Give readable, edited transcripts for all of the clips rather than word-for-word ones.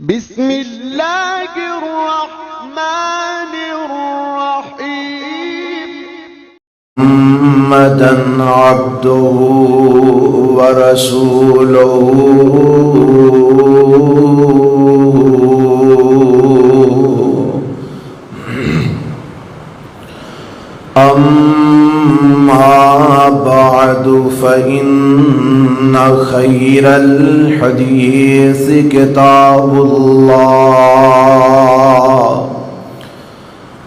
بسم اللہ الرحمن الرحیم محمدا عبده ورسوله أما بعد فإن خير الحديث كتاب الله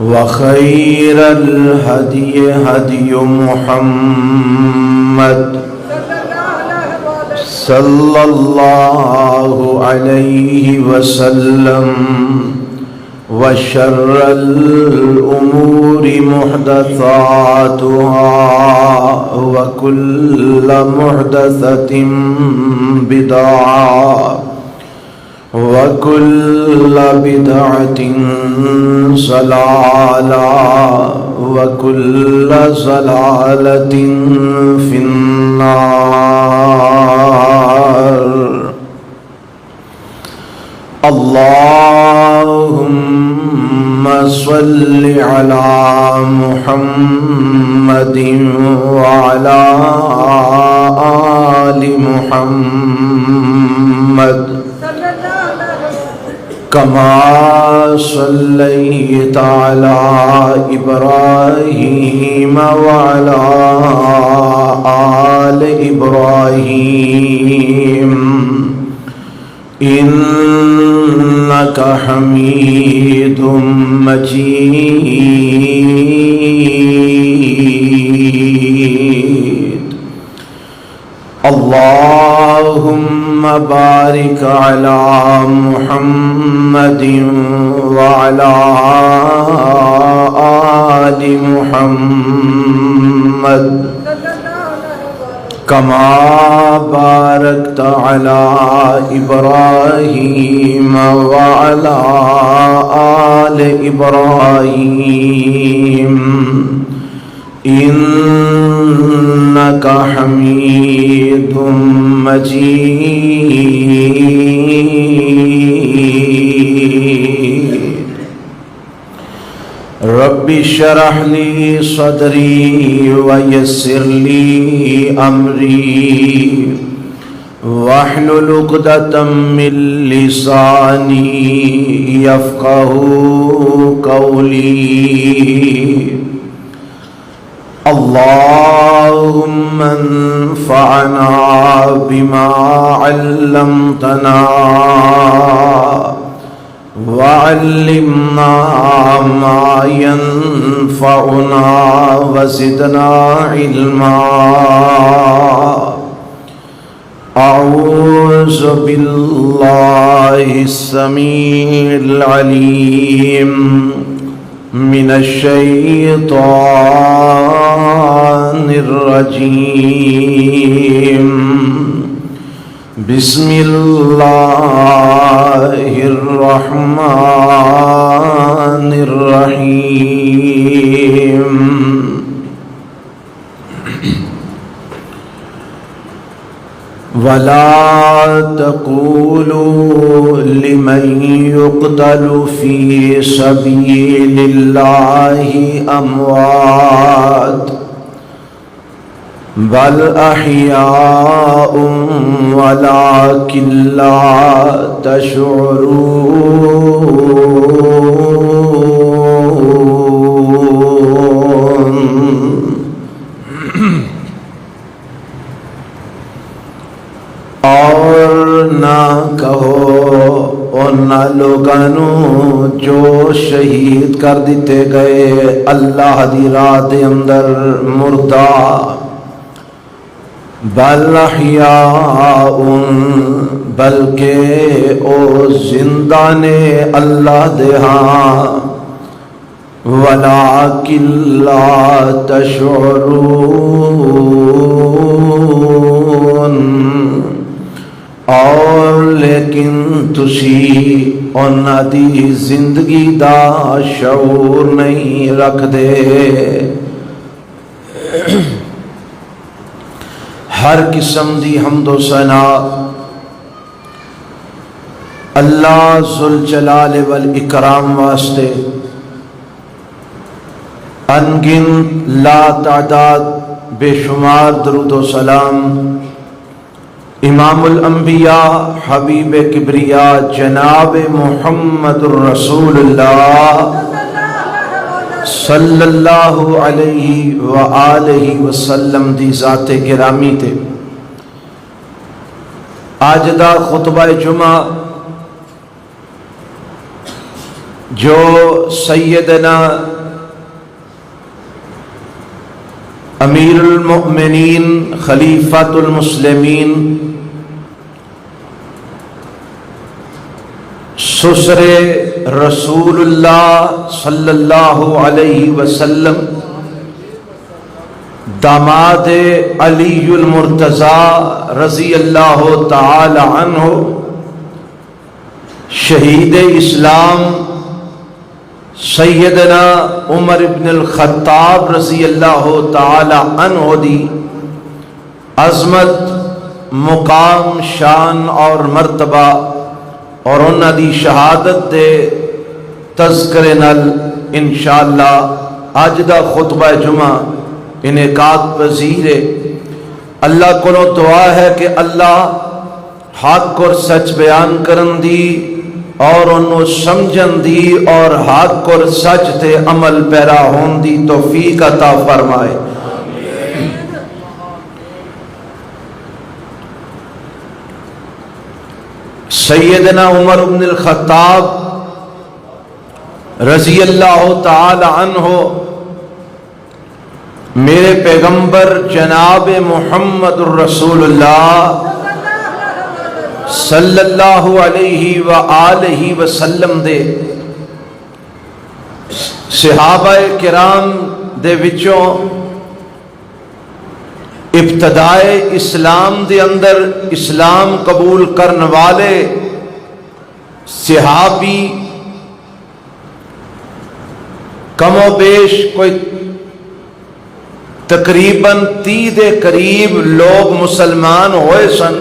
وخير الهدي هدي محمد صلى الله عليه وسلم وشر الأمور محدثاتها وكل محدثة بدعة وكل بدعة ضلالة وكل ضلالة في النار. اللهم صل على محمد وعلى آل محمد كما صليت على إبراهيم وعلى آل إبراهيم إنك حميد مجيد. اللهم بارك على محمد وعلى آل محمد كما باركت على إبراهيم وعلى آل إبراهيم إنك حميد مجيد. رب اشرح لي صدري ويسر لي أمري واحلل عقدة من لساني يفقهوا قولي. اللهم انفعنا بما علمتنا وعلمنا ما ينفعنا وزدنا علما. أعوذ بالله السميع العليم من الشيطان الرجيم. بسم الله الرحمن الرحيم. ولا تقولوا لمن يقتل في سبيل الله أموات بل أحياء ولكن لا تشعرون. اور نہ کہو ان لوگوں جو شہید کر دیتے گئے اللہ دی راہ دے اندر مردہ بل احیاء بلکہ او زندہ نے اللہ دے ہاں ولیکن لا تشعرون اور لیکن تسی انہاں دی زندگی دا شعور نہیں رکھ دے. ہر قسم دی حمد و ثنا اللہ ذوالجلال والاکرام واسطے انگنت لا تعداد بے شمار درود و سلام امام الانبیاء حبیب کبریا جناب محمد الرسول اللہ صلی اللہ علیہ وآلہ وسلم دی ذات گرامی تے آج دا خطبہ جمعہ جو سیدنا امیر المؤمنین خلیفۃ المسلمین سسر رسول اللہ صلی اللہ علیہ وسلم داماد علی المرتضیٰ رضی اللہ تعالی عنہ شہید اسلام سیدنا عمر بن الخطاب رضی اللہ تعالی عنہ دی عظمت مقام شان اور مرتبہ اور انہاں دی شہادت دے تذکرے نال انشاءاللہ آج دا خطبہ جمعہ انعقاد پذیر ہے۔ اللہ کو دعا ہے کہ اللہ حق اور سچ بیان کرن دی اور انہوں سمجھن دی اور حق اور سچ تے عمل پیرا ہون دی توفیق عطا فرمائے۔ سیدنا عمر بن الخطاب رضی اللہ تعالی عنہ میرے پیغمبر جناب محمد الرسول اللہ صلی اللہ علیہ وآلہ وسلم دے صحابہ کرام دے وچوں ابتدائے اسلام دے اندر اسلام قبول کرنے والے صحابی کم و بیش کوئی تقریباً 30 دے قریب لوگ مسلمان ہوئے سن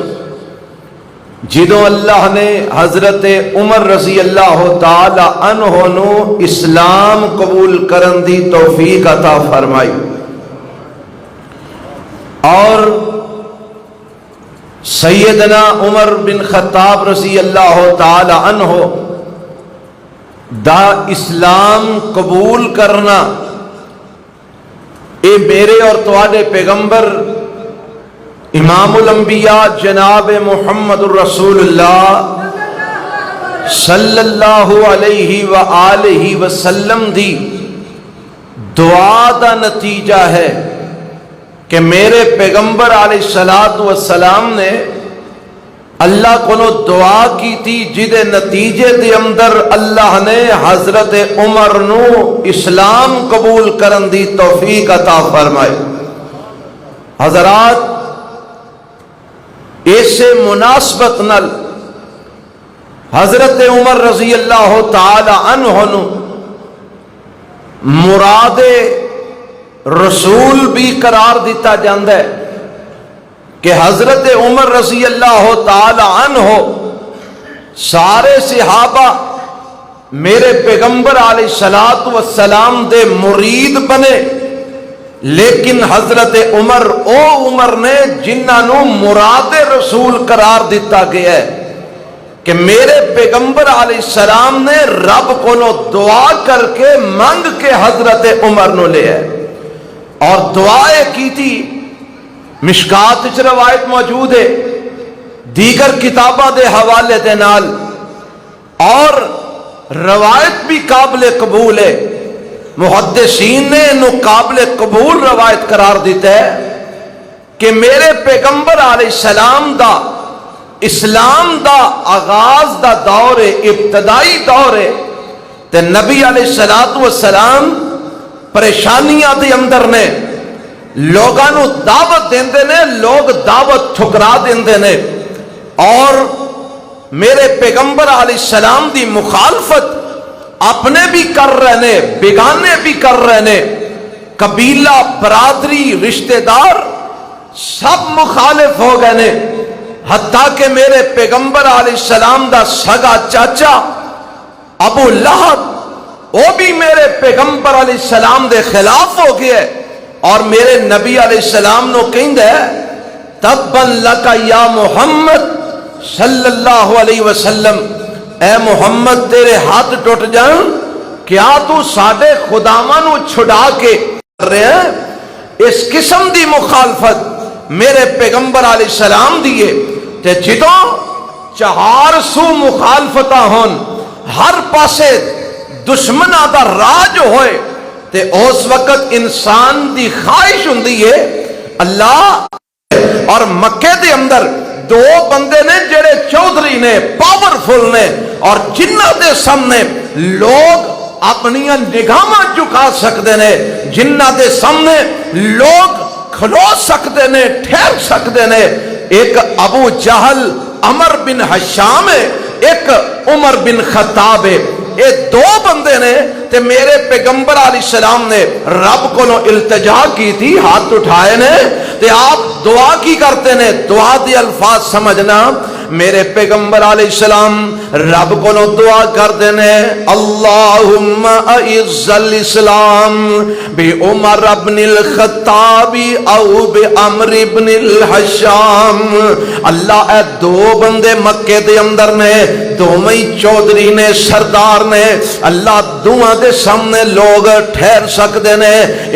جدوں اللہ نے حضرت عمر رضی اللہ تعالی عنہ نو اسلام قبول کرن دی توفیق عطا فرمائی اور سیدنا عمر بن خطاب رضی اللہ تعالی عنہ دا اسلام قبول کرنا اے میرے اور تواڈے پیغمبر امام الانبیاء جناب محمد الرسول اللہ صلی اللہ علیہ وآلہ وسلم دی دعا دا نتیجہ ہے کہ میرے پیغمبر علیہ السلام نے اللہ کو دعا کی تھی جدے نتیجے دے اندر اللہ نے حضرت عمر نو اسلام قبول کرن دی توفیق عطا فرمائے۔ حضرات ایسے مناسبت نل حضرت عمر رضی اللہ تعالی عنہ نو مراد رسول بھی قرار دیتا جاندہ ہے کہ حضرت عمر رضی اللہ تعالی عنہ سارے صحابہ میرے پیغمبر علیہ السلام دے مرید بنے، لیکن حضرت عمر او عمر نے جنہاں نو مراد رسول قرار دیتا گیا ہے کہ میرے پیغمبر علیہ السلام نے رب کو دعا کر کے مانگ کے حضرت عمر نو لے ہے اور دعائیں کی تھی۔ مشکات وچ روایت موجود ہے، دیگر کتاباں دے حوالے دے نال، اور روایت بھی قابل قبول ہے۔ محدثین نے انہوں قابل قبول روایت قرار دیتا ہے کہ میرے پیغمبر علیہ السلام دا اسلام دا آغاز دا دور ہے، ابتدائی دور ہے، تے نبی علیہ السلام پریشانیاں دے اندر نے لوگاں نو دعوت دیندے نے، لوگ دعوت ٹھکرا دیندے نے اور میرے پیغمبر علیہ السلام دی مخالفت اپنے بھی کر رہے نے، بیگانے بھی کر رہے نے، قبیلہ برادری رشتہ دار سب مخالف ہو گئے نے۔ حتیٰ کہ میرے پیغمبر علیہ السلام دا سگا چاچا ابو لہب وہ بھی میرے پیغمبر علیہ السلام دے خلاف ہو گیا اور میرے نبی علیہ السلام نو کہندا ہے تبن لک یا محمد صلی اللہ علیہ وسلم، اے محمد تیرے ہاتھ ٹوٹ جان، کیا تو ساڈے خداواں نو چھڑا کے کر رہے ہیں؟ اس قسم دی مخالفت میرے پیغمبر علیہ السلام دیے تے جدوں چہار سو مخالفتاں ہون، ہر پاسے دشمناں دا راج ہوئے تے اس وقت انسان دی خواہش ہوندی ہے اللہ۔ اور مکے دے اندر دو بندے نے جڑے چودھری نے، پاورفل نے، اور جنہ دے سامنے لوگ اپنی نگاہاں چکا سکتے نے، جنہ دے سامنے لوگ کھلو سکتے نے، ٹھہر سکتے نے، ایک ابو جہل عمر بن حشام ہے، ایک عمر بن خطاب ہے۔ یہ دو بندے نے تے میرے پیغمبر علیہ السلام نے رب کو التجا کی تھی، ہاتھ اٹھائے نے تے آپ دعا کی کرتے نے، دعا دی الفاظ سمجھنا۔ میرے پیغمبر علیہ السلام رب کو دعا کرتے نے اللہم اعز الاسلام be Umar bin al-Khattab O B عمر بن الحشام۔ اللہ اے دو بندے مکے دے اندر نے، دوویں چودھری نے، سردار نے، اللہ دعا دے سامنے لوگ ٹھہر سکتے نے۔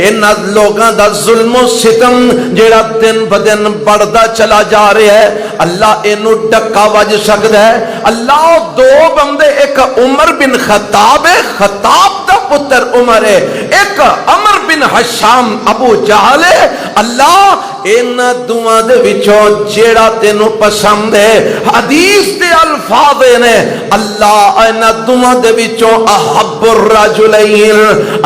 انہاں لوگاں دا ظلم و ستم جیڑا دن بدن بڑھدا چلا جا رہا ہے، اللہ اینو ڈکا وج سکتا ہے۔ اللہ دو بندے، ایک عمر بن خطاب ہے، خطاب دا پتر عمر ہے، ایک عمر بن حشام ابو جہل ہے۔ اللہ ان دعا دے وچوں جیڑا تینوں پسند ہے، حدیث دے الفاظ نے، اللہ ان دعا دے وچوں احب الرجلین،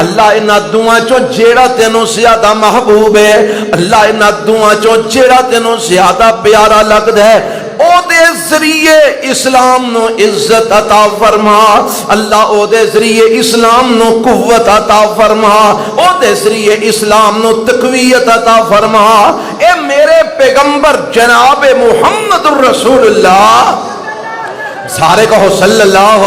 اللہ ان دعا چوں جیڑا تینوں زیادہ محبوب ہے، اللہ ان دعا چوں جیڑا تینوں زیادہ پیارا لگدا ہے، او دے ذریعے اسلام نو عزت عطا فرما، اللہ او دے ذریعے اسلام نو قوت عطا فرما، او دے ذریعے اسلام نو تقویت عطا فرما۔ اے میرے پیغمبر جناب محمد الرسول اللہ، سارے کہو صلی اللہ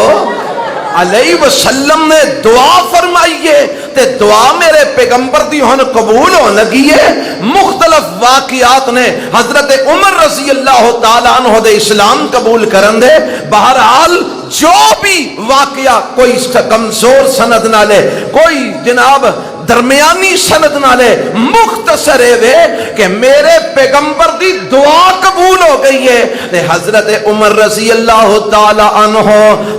علیہ وسلم نے دعا فرمائیے تے دعا میرے پیغمبر دی ہن قبول ہو لگی ہے۔ مختلف واقعات نے حضرت عمر رضی اللہ تعالیٰ عنہ دے اسلام قبول کرن دے، بہرحال جو بھی واقعہ کوئی کمزور سند نہ لے، کوئی جناب درمیانی سند نہ لے، مختصر ہے کہ میرے پیغمبر دی دعا قبول ہو گئی ہے تے حضرت عمر رضی اللہ تعالی عنہ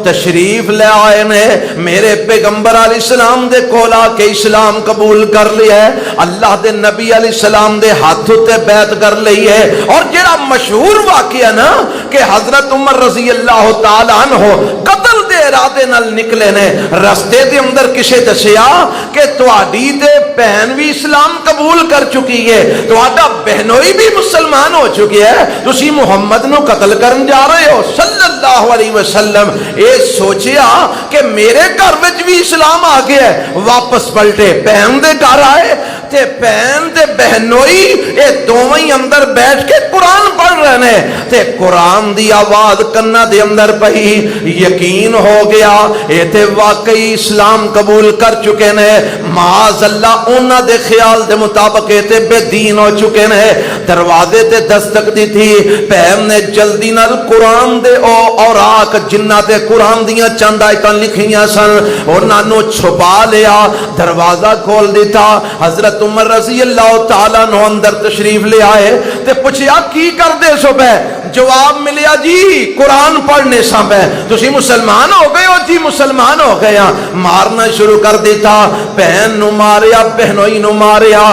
تشریف لے آئے نے، میرے پیغمبر علیہ السلام دے کولا کہ اسلام قبول کر لیا ہے، اللہ دے نبی علیہ السلام دے ہاتھ تے بیعت کر لی ہے۔ اور جڑا مشہور واقعہ نا کہ حضرت عمر رضی اللہ تعالی عنہ قتل دے ارادے نال نکلے نے، رستے دے اندر کسے دسیا کہ تواڈی تے بہن بھی اسلام قبول کر چکی ہے، تواڈا بہنوئی بھی مسلمان ہو چکی ہے، تسی محمد نو قتل کرن جا رہے ہو صلی اللہ علیہ وسلم۔ اے سوچیا کہ میرے گھر وچ بھی اسلام آ گیا ہے، واپس پلٹے بہن دے گھر آئے تے بہن تے بہنوئی اے دوویں اندر بیٹھ کے قرآن پڑھ رہے نے تے قرآن دی آواز کنا دے اندر پئی، یقین ہو گیا اے تے واقعی اسلام قبول کر چکے نے، معاذ اللہ انہاں دے خیال دے مطابق اے تے بے دین ہو چکے نے۔ دروازے تے دستک دی تھی، بہن نے جلدی نال قرآن دے اوراق جنہ تے قرآن دیاں چند آیتاں لکھیاں سن انہاں نو چھپا لیا، دروازہ کھول دیتا۔ حضرت عمر رضی اللہ تعالیٰ نو اندر تشریف لے آئے تے پوچھیا کی کر دے سو بے؟ جواب ملیا جی قرآن پڑھنے سا بے، تسی مسلمان ہو گئے ہو؟ جی مسلمان ہو گیا۔ مارنا شروع کر دیتا، بہن نو ماریا، بہنوئی نو ماریا،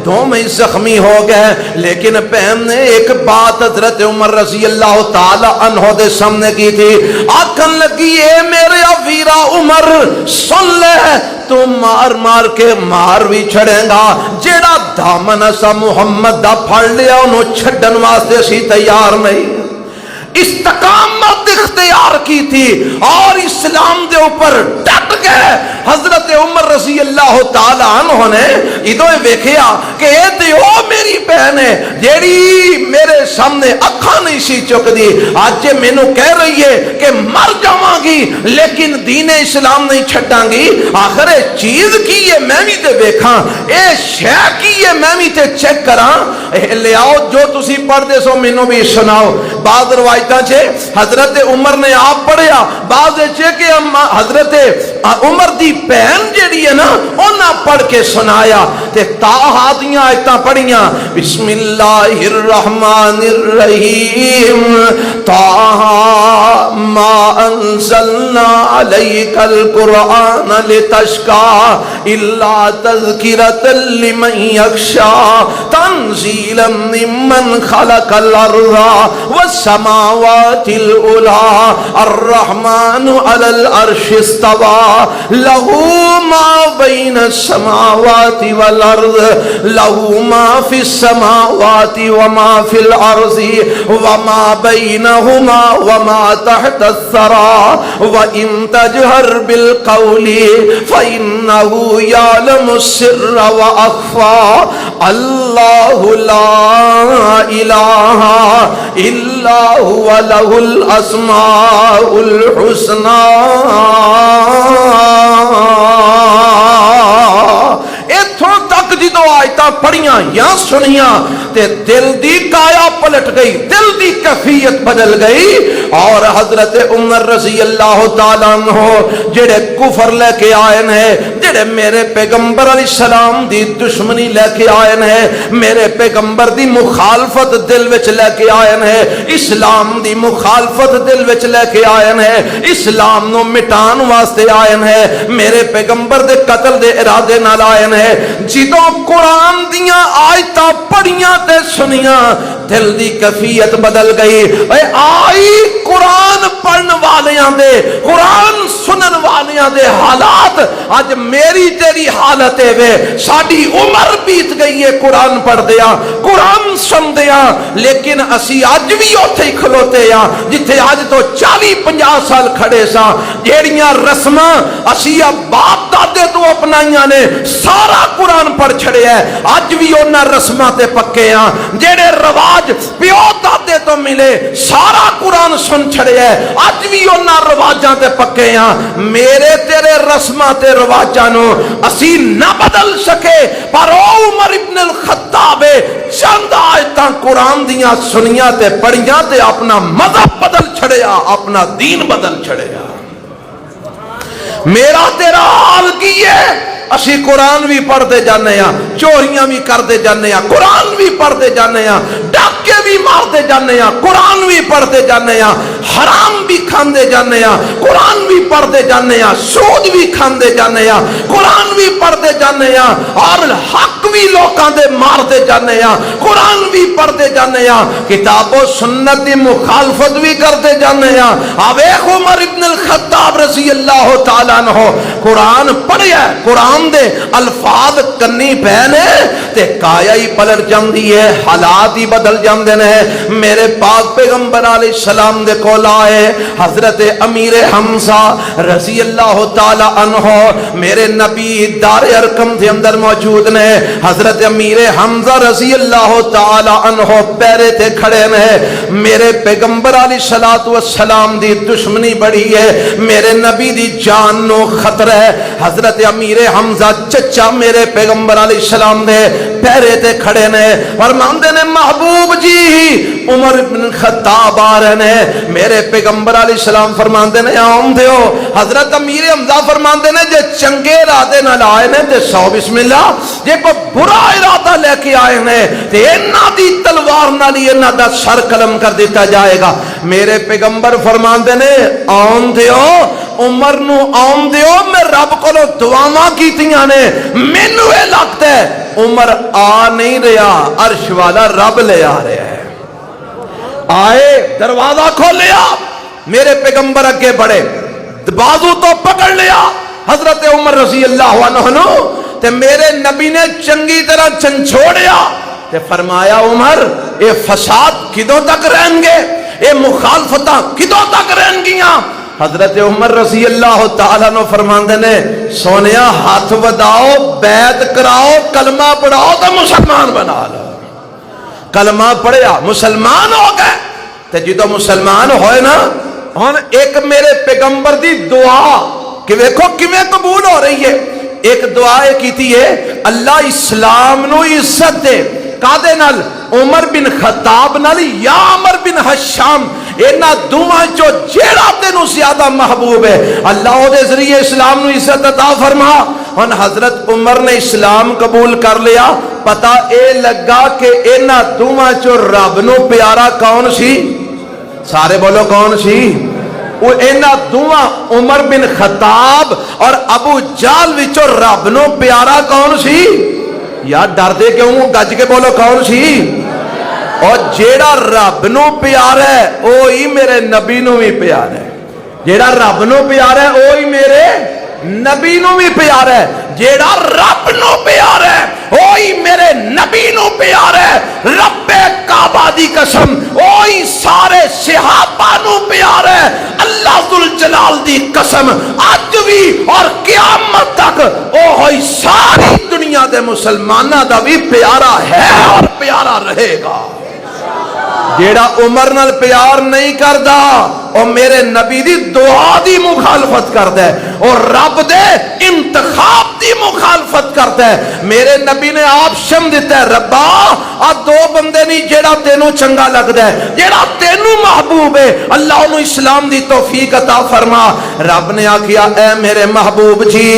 دو میں زخمی ہو گئے۔ لیکن بہن نے ایک بات حضرت عمر رضی اللہ تعالی عنہ دے سامنے کی تھی، آکھن لگی اے میرے ویرا عمر سن لے، تو مار مار کے مار بھی چھڑے گا، جیڑا دامن اسا محمد دا پھڑ لیا انہوں چھڑن واسطے سی تیار نہیں۔ استقامت اختیار کی تھی اور اسلام دے اوپر ڈٹ گئے۔ حضرت عمر رضی اللہ تعالی عنہ نے ادو ویکھیا کہ اے تے او میری بہن ہے جیڑی میرے سامنے اکھاں نہیں سی چکدی، اج مینوں کہہ رہی ہے کہ مر جاواں گی لیکن دین اسلام نہیں چھڈاں گی، آخر چیز کی ہے میں بھی تے ویکھاں، اے شے کی ہے میں بھی تے چیک کراں، لیاؤ جو تسی پڑھدے سو مینوں بھی سناؤ۔ بعض روایتاں چ حضرت عمر نے آپ پڑھیا، بعض کہ حضرت عمر دی بہن جیڑی ہے نا انہاں پڑھ کے سنایا تے تاہا دیاں آیتاں پڑھیاں، بسم اللہ الرحمن الرحیم، تاہا ما انزلنا علیک القرآن لتشقى الا تذکرۃ لمن یخشی تنزیلا ممن خلق الارض والسماوات العلی الرحمن علی العرش استوى له ما بین السماوات والارض له ما فی السماوات وما فی الارض وما بینہما وما تحت الثری وان تجہر بالقول فإنه يعلم السر وأخفى اللہ لا الہ الا هو له الاسماء الحسنى۔ اتھوں تک جدو آیتاں پڑھیاں یا سنیاں تے دل دی کایا پلٹ گئی، دل دی کیفیت بدل گئی، اور حضرت عمر رضی اللہ تعالیٰ عنہ جڑے کفر لے کے آئے ہیں، جڑے میرے پیغمبر علیہ السلام دی دشمنی لے کے آئے ہیں، میرے پیغمبر دی مخالفت دل وچ لے کے آئے ہیں، اسلام دی مخالفت دل وچ لے کے آئے ہیں، اسلام نو مٹان واسطے آئے ہیں، میرے پیغمبر دے قتل دے ارادے نال آئے ہیں، جدوں قرآن دیاں آیتاں پڑھیاں تے سنیاں دل دی کیفیت بدل گئی۔ اے آئی قرآن پڑھن والیاں دے، قرآن سنن والیاں دے حالات اج میری تیری حالت ہے وے، ساڈی عمر بیت گئی ہے قرآن پڑھ دیا، قرآن سن دیا، لیکن اسی اج بھی اوتھے ہی کھلوتے ہاں جتھے اج تو 40-50 سال کھڑے سا، جیڑیاں رسماں اسی باپ دادے تو اپنائیاں نے سارا قرآن پڑھ چھڑیا ہے، اج بھی انہاں رسماں تے پکے ہاں، جیڑے رواج پیو دادے تو ملے سارا قرآن سن چھڑیا ہے، اج بھی انہاں رواجاں تے پکے ہاں۔ میرے تیرے رسماں تے رواجاں نو اسی نہ بدل سکے، پر او عمر ابن الخطاب چند آیتاں قرآن دیاں سنیاں تے پڑھیاں تے اپنا مذہب بدل چھڑیا، اپنا دین بدل چھڑیا۔ میرا تیرا حال کی ہے، اسی قرآن بھی پڑھتے جانے ہاں، چوریاں بھی کرتے جانے ہاں، قرآن بھی پڑھتے جانے ہاں، ڈاکے بھی مارتے جانے ہاں، قرآن بھی پڑھتے جانے ہاں، حرام بھی کھاندے جانے ہاں، قرآن بھی پڑھتے جانے ہاں، سود بھی کھاندے جانے ہاں، قرآن بھی پڑھتے جانے ہاں، اور حق بھی لوکاں دے مارتے جانے ہاں، قرآن بھی پڑھتے جانے ہاں، کتاب و سنت دی مخالفت بھی کرتے جانے ہاں۔ آویخ عمر ابن الخطاب رضی اللہ تعالیٰ عنہ قرآن پڑھیا ہے، قرآن دے الفاظ کنی پہنے تے کایا ہی پلٹ جاندی ہے، حالات ہی بدل جاندے نے۔ میرے پاک پیغمبر علیہ السلام دے کول آئے حضرت امیر حمزہ رضی اللہ تعالی عنہ، میرے نبی دار ارقم دے اندر موجود نے، حضرت امیر حمزہ رضی اللہ تعالی عنہ پیرے تے کھڑے نے، میرے پیغمبر علیہ السلام دی دشمنی بڑی ہے، میرے نبی دی جان نو خطرہ ہے، حضرت امیر حمزہ چچا میرے پیغمبر علیہ السلام دے پیرے تے کھڑے نے، فرماندے نے محبوب جی عمر بن خطاب آ رہے نے، میرے پیغمبر علیہ السلام فرماندے نے آؤں دیو، حضرت امیر حمزہ فرماندے نے جے چنگے ارادے نال آئے نے تے سو بسم اللہ، جے کوئی برا ارادہ لے کے آئے نے تے انہاں دی تلوار نال ہی انہاں دا سر قلم کر دیتا جائے گا۔ میرے پیغمبر فرماندے نے آؤں دیو عمر نو آؤں دیو، میں رب کو دعاواں کیتیاں نے، مینوں اے لگتا ہے عمر آ نہیں رہا، عرش والا رب لے آ رہا ہے۔ آئے دروازہ کھولیا، میرے پیغمبر اگے بڑھے، بازو تو پکڑ لیا حضرت عمر رضی اللہ عنہ تے میرے نبی نے چنگی طرح جھنجھوڑیا تے فرمایا عمر اے فساد کدوں تک رہن گے، اے مخالفتاں کدوں تک رہن گیاں، حضرت عمر رضی اللہ تعالیٰ عنہ فرماندے نے سونیا ہاتھ وداؤ بیعت کراؤ کلمہ پڑھاؤ تو مسلمان بنا لو. کلمہ پڑھیا مسلمان ہو گئے تے جدو مسلمان ہوئے نا ہن ایک میرے پیغمبر دی دعا کہ ویکھو کیویں قبول ہو رہی ہے. ایک دعا کیتی ہے اللہ اسلام نو عزت دے کادے نال عمر بن خطاب نال یا عمر بن حشام اینا دوواں چو جیڑا تینوں زیادہ محبوب ہے اللہ او دے ذریعے اسلام نو عزت عطا فرما. ہن حضرت عمر نے اسلام قبول کر لیا پتہ اے لگا کہ اینا دوواں چو رب نو پیارا کون سی؟ سارے بولو کون سی؟ وہ اینا دوواں عمر بن خطاب اور ابو جہل وچوں رب نو پیارا کون سی؟ یار ڈر دے کیوں گج کے بولو کون سی؟ اور جیڑا رب نو پیار ہے وہی میرے نبی نو بھی پیار ہے. جیڑا رب نو پیار ہے وہی میرے نبی نو بھی پیار ہے. جیڑا رب نو پیار ہے وہی میرے نبی نو پیار ہے. رب کعبہ دی قسم وہی سارے صحابہ نو پیار ہے. اللہ ذوالجلال دی قسم اج بھی اور قیامت تک وہی ساری دنیا دے مسلماناں دا بھی پیارا ہے اور پیارا رہے گا. جیڑا عمر نال پیار نہیں کردا اور میرے نبی دی دعا دی مخالفت کردا ہے اور رب دے انتخاب دی مخالفت کردا ہے. میرے نبی نے آپشن دیتا ہے ربا آ دو بندے نہیں جیڑا تینوں چنگا لگدا ہے جیڑا تینوں محبوب ہے اللہ انہوں اسلام دی توفیق عطا فرما. رب نے آکھیا اے میرے محبوب جی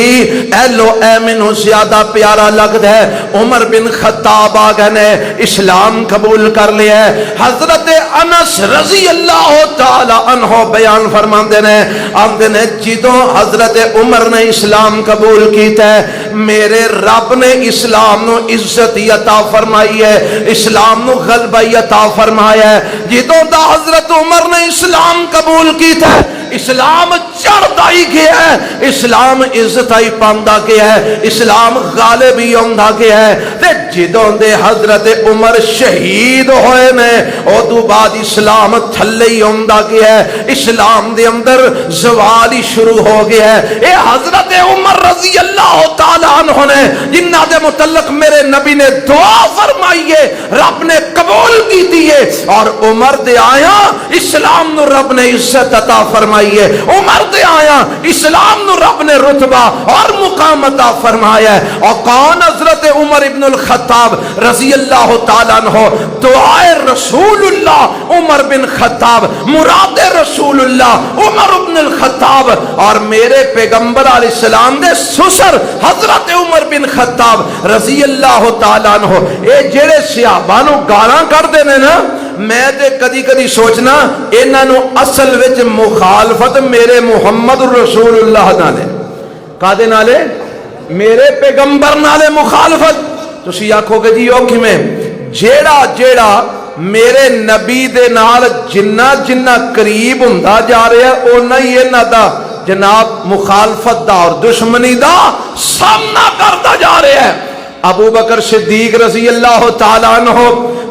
اے لو اے مینوں زیادہ پیارا لگدا ہے. عمر بن خطاب آ گئے نے اسلام قبول کر لیا ہے. حضرت انس رضی اللہ تعالی عنہ بیان فرماندے نے آندے نے جدوں حضرت عمر نے اسلام قبول کیتا ہے میرے رب نے اسلام نو عزت عطا فرمائی ہے اسلام نو غلبہ عطا فرمایا ہے. جدوں دا حضرت عمر نے اسلام قبول کیتا ہے اسلام چڑھتا ہی گیا ہے اسلام عزت ہی پاندا گیا ہے اسلام غالب ہی ہوندا گیا ہے. تے جدوں دے حضرت عمر شہید ہوئے نے اودوں بعد اسلام تھلے ہی ہوندا گیا ہے اسلام دے اندر زوال ہی شروع ہو گیا ہے. اے حضرت عمر رضی اللہ تعالی عنہ نے جنہاں دے متعلق میرے نبی نے دعا فرمائی ہے رب نے قبول کی دی ہے اور عمر دے آیا اسلام نو رب نے عزت عطا فرمائی ہے. عمر دے آیا اسلام نو رب نے رتبہ اور مقام عطا فرمایا ہے. اور کون؟ حضرت عمر ابن الخطاب رضی اللہ تعالیٰ عنہ. دعائے رسول اللہ عمر بن خطاب مراد رسول اللہ عمر ابن الخطاب اور میرے پیغمبر علیہ السلام دے سسر حضرت عمر بن خطاب رضی اللہ تعالیٰ عنہ. اے جڑے صحابہ نو گالاں کردے نے نا میں تے کدی کدی سوچنا انہاں نو اصل وچ مخالفت میرے محمد رسول اللہ نالے کادے نالے میرے پیغمبر نالے مخالفت. تسی آکھو گے جی او کیویں؟ جیڑا جیڑا میرے نبی دے نال جنہ جنہ قریب ہوندا جا رہا ہے اونا ہی انہاں دا جناب مخالفت دا اور دشمنی دا سامنا کرتا جا رہا ہے. ابو بکر صدیق رضی اللہ تعالیٰ عنہ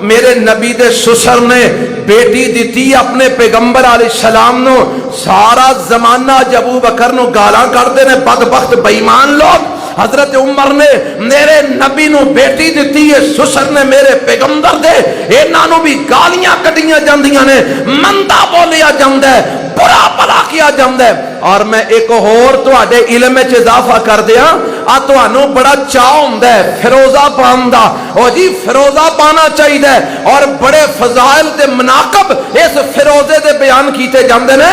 میرے نبی دے سسر نے بیٹی دیتی اپنے پیغمبر علیہ السلام نو. سارا زمانہ جب ابو بکر نو گالاں کردے نے بدبخت بے ایمان لوگ. حضرت عمر نے میرے نبی نو بیٹی دیتی ہے سسر نے میرے پیغمبر دے انہاں نو بھی گالیاں کٹیاں جاندیاں نے مندا بولیا جاندا ہے برا بھلا کیا جاندا ہے. اور میں ایک اور تواڈے علم وچ اضافہ کر دیاں آ تانوں بڑا چاہ ہوندا ہے فیروزہ پان دا. او جی فیروزہ پانا چاہیے اور بڑے فضائل تے مناقب اس فیروزے دے بیان کیتے جاندے نے.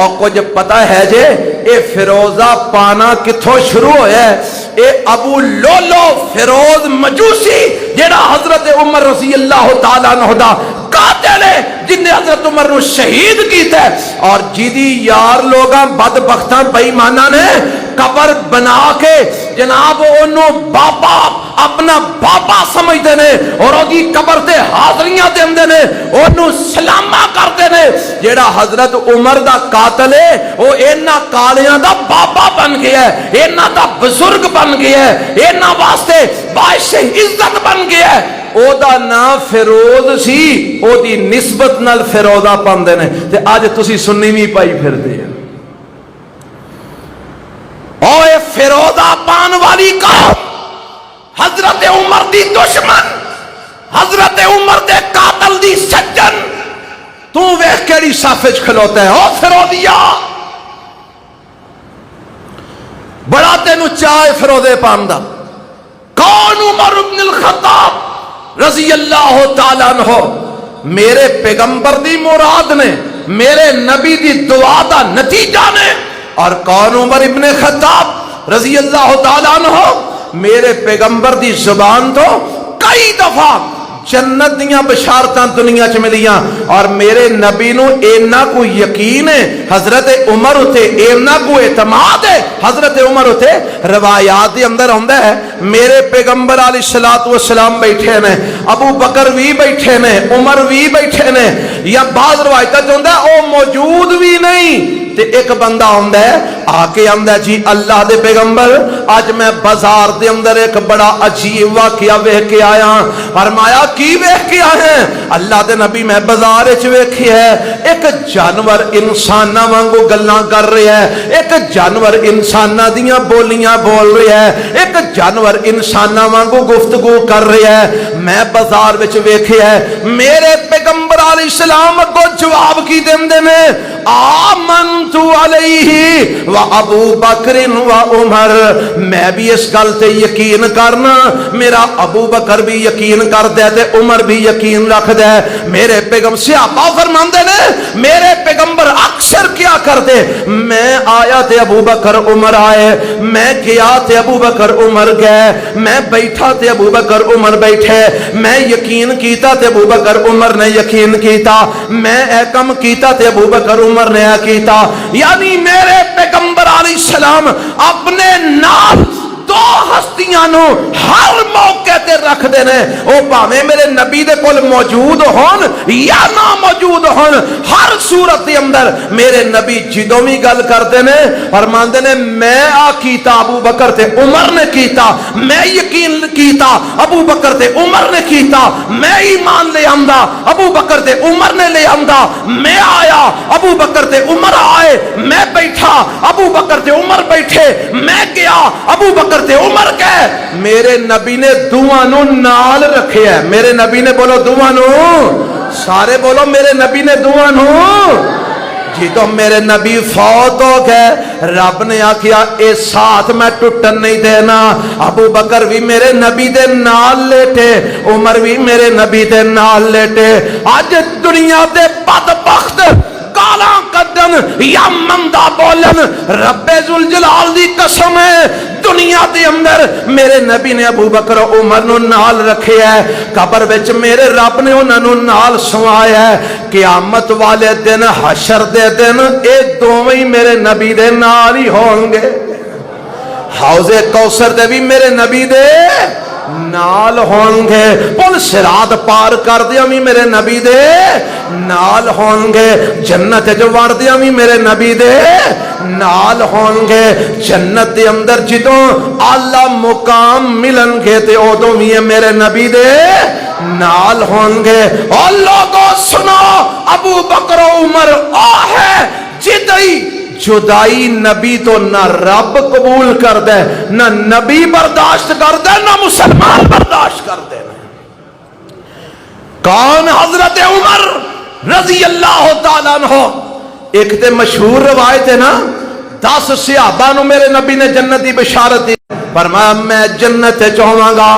اور کچھ پتہ ہے جے اے فیروزہ پانا کتھوں شروع ہویا ہے؟ اے ابو لولو فیروز مجوسی جڑا حضرت عمر رضی اللہ تعالیٰ عنہ دا قاتل ہے جن نے حضرت عمر نو شہید کیتا ہے اور جیدی یار لوگاں بدبختاں بے ایماناں نے قبر بنا کے جناب انہوں بابا اپنا بابا سمجھتے نے اور وہ قبر تے حاضریاں دیندے نے انہوں سلامہ کرتے نے. جیڑا حضرت عمر دا قاتل ہے وہ اینا کالیاں دا بابا بن گیا ہے اینا دا بزرگ بن گیا ہے اینا واسطے باعث عزت بن گیا ہے. او دا نام فیروز سی او دی نسبت نال فیروزہ پاندے نے تے آج تسی سنی بھی پائی پھر دے فیروزہ پان والی قوم، حضرت عمر دی دشمن، حضرت عمر دے قاتل دی سجن، تو ویکھ کیڑی صف وچ کھلوتا ہے؟ او فیروزیا، بڑا تینو چاہے فیروزے پان دا؟ کون عمر بن الخطاب رضی اللہ تعالیٰ عنہ؟ میرے پیغمبر دی مراد نے، میرے نبی دی دعا دا نتیجہ نے۔ اور کون عمر ابن خطاب رضی اللہ تعالیٰ عنہ؟ میرے پیغمبر دی زبان تو کئی دفعہ جنت دیاں بشارتاں دنیا چ ملیاں، اور میرے نبی نو اینا کو یقین ہے حضرت عمر اتے، اینا کو اعتماد ہے حضرت عمر اتے۔ روایات دے اندر ہوندا ہے میرے پیغمبر علیہ الصلوۃ والسلام بیٹھے نے، ابو بکر بھی بیٹھے نے، عمر بھی بیٹھے نے، یا بعض روایتاں ہوندا ہے او موجود بھی نہیں تے ایک بندہ ہوندا ہے آ کے آندا جی اللہ دے پیغمبر اج میں بازار دے اندر ایک بڑا عجیب واقعہ ویکھ کے آیا۔ فرمایا کی ویکھ کے آئے ہیں؟ اللہ دے نبی میں بازار وچ ویکھیا ہے ایک جانور انساناں وانگو گلاں کر رہا ہے، ایک جانور انساناں دیاں بولیاں بول رہا ہے، ایک جانور انساناں وانگو گفتگو کر رہا ہے، میں بازار وچ ویکھیا ہے۔ میرے پیغمبر علیہ السلام کو جواب کی دیندے نے آمنت علیہ و ابو بکر و عمر، میں بھی اس گل تے یقین کرنا، میرا ابو بکر بھی یقین کردا ہے تے عمر بھی یقین رکھدا ہے۔ میرے پیغمبر صحابہ فرماندے نے میرے پیغمبر اکثر کیا کردے، میں آیا تے ابو بکر عمر آئے، میں گیا تے ابو بکر عمر گئے، میں بیٹھا تے ابو بکر عمر بیٹھے، میں یقین کیتا تے ابو بکر عمر نے یقین کیتا، میں اے کم کیتا تے ابو بکر عمر نے کیتا۔ یعنی میرے پیغمبر علیہ السلام اپنے نام دو ہستیاں نو ہر موقع تے رکھ دے نے، او بھاویں میرے نبی دے کول موجود ہون یا نہ موجود ہون، ہر صورت دے اندر میرے نبی جدوں بھی گل کردے نے فرماندے نے میں آ کیتا ابو بکر تے عمر نے کیتا، میں یقین کیتا ابو بکر تے عمر نے کیتا، میں ایمان لے آندا ابو بکر تے عمر نے لے آندا، میں آیا ابو بکر تے عمر آئے، میں بیٹھا ابو بکر تے عمر بیٹھے، میں گیا ابو بکر تے عمر کہے۔ میرے نبی نے دعا نو نال رکھے ہے، میرے نبی نے بولو دعا نو، سارے بولو میرے نبی نے دعا نو۔ جی تو میرے نبی فوت ہو گئے، رب نے آکھیا اے ساتھ میں ٹوٹن نہیں دینا۔ ابو بکر بھی میرے نبی دے نال لیٹے، عمر بھی میرے نبی دے نال لیٹے۔ آج دنیا دے بدبخت گالاں کڈن یا مندا بولن، رب ذوالجلال دی قسم ہے دنیا دے اندر میرے نبی نے ابو بکر عمر نو نال رکھے ہے، قبر وچ میرے رب نے انہاں نو نال سوایا ہے۔ قیامت والے دن حشر دے دن اے دوویں میرے نبی دے نال ہی ہون گے، حوض کوثر دے بھی میرے نبی دے نال ہون گے، پل صراط پار کر دیا بھی میرے نبی دے نال ہون گے، جنت جو وڑ دیا بھی میرے نبی دے نال ہون گے۔ جنت دے اندر جدوں اعلی مقام ملن گے تے ادوں بھی میرے نبی دے نال ہون گے۔ اور لوگوں سنو ابو بکر و عمر آ ہے جدئی جدائی نبی تو نہ رب قبول کر دے، نہ نبی برداشت کر دے، نہ مسلمان برداشت کر دے۔ کون؟ حضرت عمر رضی اللہ تعالیٰ عنہ۔ ایک تے مشہور روایت ہے نا، 10 صحابہ نو میرے نبی نے جنت دی بشارت دی، فرمایا میں جنت چ ہوواں گا،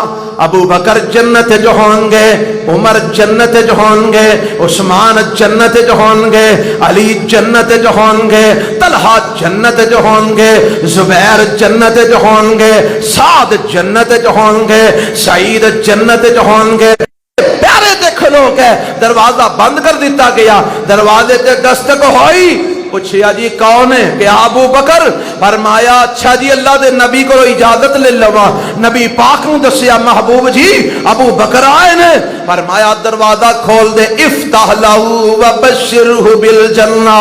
ابو بکر جنت جو ہوں گے، عمر جنت جو ہوں گے، عثمان جنت جو ہوں گے، علی جنت جو ہوں گے، طلحہ جنت جو ہوں گے، زبیر جنت جو ہوں گے، سعد جنت جو ہوں گے، سعید جنت جو ہوں گے۔ پیارے دیکھو لوگ ہے، دروازہ بند کر دیتا گیا، دروازے تے دستک ہوئی، پوچھیا جی کون ہے؟ کہ ابو بکر۔ فرمایا اچھا جی اللہ دے نبی کو اجازت لے لوا۔ نبی پاک نو دسیا محبوب جی ابو بکر آئے نے۔ فرمایا دروازہ کھول دے، افتح لہو وبشرہ بالجنہ،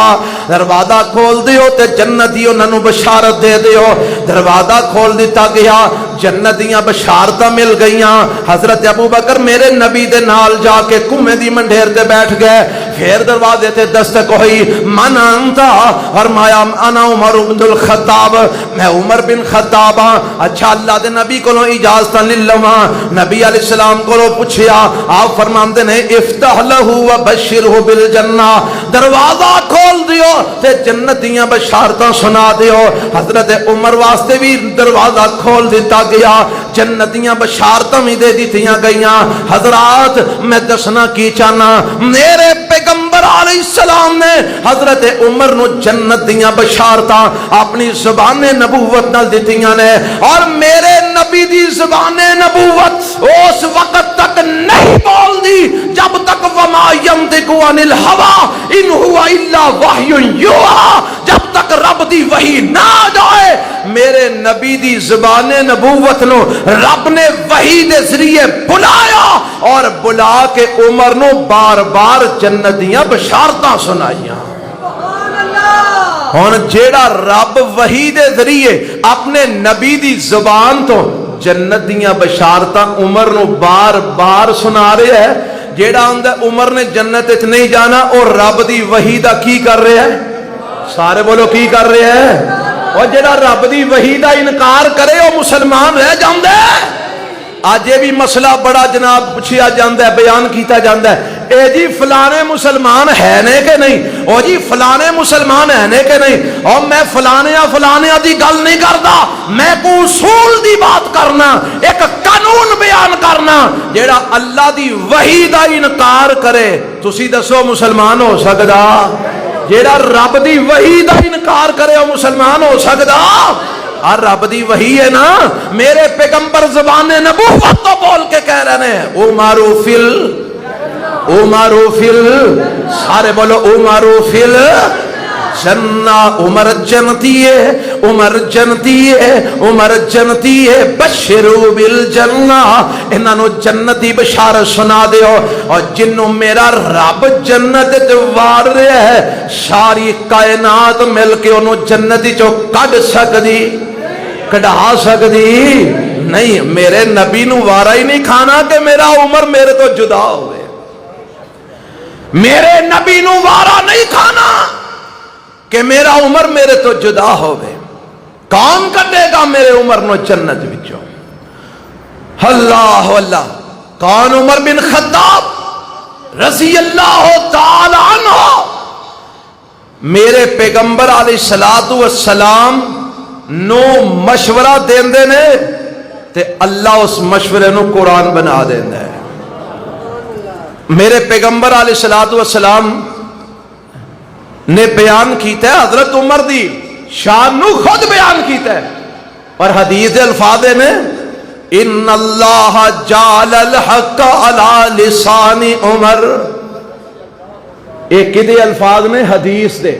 دروازہ کھول دیو تے جنتی انہاں نو بشارت دے دیو۔ دروازہ کھول دیتا گیا، جنتیاں بشارتاں مل گئیاں۔ حضرت ابو بکر میرے نبی دے نال جا کے کنویں دی منڈیر تے بیٹھ گئے۔ پھر دروازے تے دستک ہوئی، من انتا، فرمایا انا عمر بن الخطاب، میں عمر بن خطاب ہاں۔ اچھا اللہ دے نبی کو اجازت لے لواں، نبی علیہ السلام کو پوچھیا، آپ فرماندے نے افتح لہ وبشرہ بالجنہ، دروازہ کھول دیو تے جنت دیاں بشارتاں سنا دیو۔ حضرت عمر واسطے بھی دروازہ کھول دیتا گیا، جنت دیاں بشارتاں بھی دے دیتیاں گئیاں۔ حضرات میں دسنا کی چاہنا، میرے پیغمبر علیہ السلام نے حضرت عمر نو جنت دیاں بشارتاں اپنی زبان نبوت نال دتیاں نے، اور میرے نبی دی زبان نبوت اس وقت تک نہیں بول دی جب تک وما ينطق عن الهوى ان هو الا وحی یوحی، جب تک رب دی وحی نہ آ جائے۔ میرے نبی دی زبان نبوت نو رب نے وحی دے ذریعے بلایا اور بلا کے عمر نو بار بار جنت دیاں بشارتاں سنائیاں۔ ہن جیڑا رب وحی دے ذریعے اپنے نبی دی زبان تو جنت دیاں بشارتاں عمر نو بار بار سنا رہے ہے، جیڑا آندا عمر نے جنت وچ نہیں جانا اور رب دی وحی دا کی کر رہے ہے؟ سارے بولو کی کر رہے ہے؟ اور جیڑا رب دی وحی دا انکار کرے وہ مسلمان رہ جاندا ہے۔ آج یہ بھی مسئلہ بڑا جناب پوچھیا جاندا ہے، بیان کیتا جاندا ہے، اے جی فلانے مسلمان ہے نے کہ نہیں، او جی فلانے مسلمان ہے نے کہ نہیں، اور میں فلانے دی گل نہیں کردا، میں کو اصول دی بات کرنا، ایک قانون بیان کرنا۔ جیڑا اللہ دی وحی دا انکار کرے تسی دسو مسلمان ہو سکدا؟ جیڑا رب دی وحی دا انکار کرے وہ مسلمان ہو سکدا؟ اور رب دی وحی ہے نا، میرے پیغمبر زبان نبوت تو بول کے کہہ رہے ہیں عمر فل، سارے بولو عمر فل جنہ، عمر جنتی ہے، عمر جنتی ہے، عمر جنتی ہے، بشرو بالجنہ، انہاں نو جنتی بشارت سنا دیو۔ اور جنوں میرا رب جنت وار رہا ہے، ساری کائنات مل کے انہوں جنتی چو کڈ سکدی، کڈھا سکدی نہیں۔ میرے نبی نو وارا ہی نہیں کھانا کہ میرا عمر میرے تو جدا ہوئے، میرے نبی نو وارا نہیں کھانا کہ میرا عمر میرے تو جدا ہوئے۔ کون کٹے گا میرے عمر نو جنت وچوں؟ اللہ اللہ۔ کون؟ عمر بن خطاب رضی اللہ تعالی عنہ۔ میرے پیغمبر علیہ السلام نو مشورہ دیندے نے تے اللہ اس مشورے نو قرآن بنا دیندے ہے۔ میرے پیغمبر علیہ السلام نے بیان کیتا ہے، حضرت عمر دی شان نو خود بیان کیتا ہے، اور حدیث الفاظ نے ان اللہ جعل الحق علی لسان عمر، ایک دے الفاظ نے حدیث دے،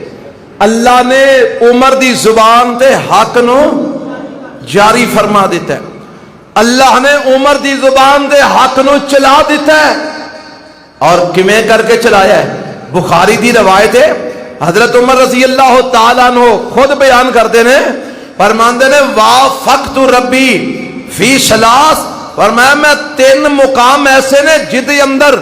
اللہ نے عمر دی زبان تے حق نو جاری فرما دیتا ہے، اللہ نے عمر دی زبان دے حق نو چلا دیتا ہے۔ اور کمیں کر کے چلایا ہے؟ بخاری دی روایت ہے، حضرت عمر رضی اللہ تعالیٰ عنہ خود بیان کرتے ہیں، فرماندے نے وافقت ربی فی ثلاث، فرمایا میں 3 مقام ایسے نے جدے اندر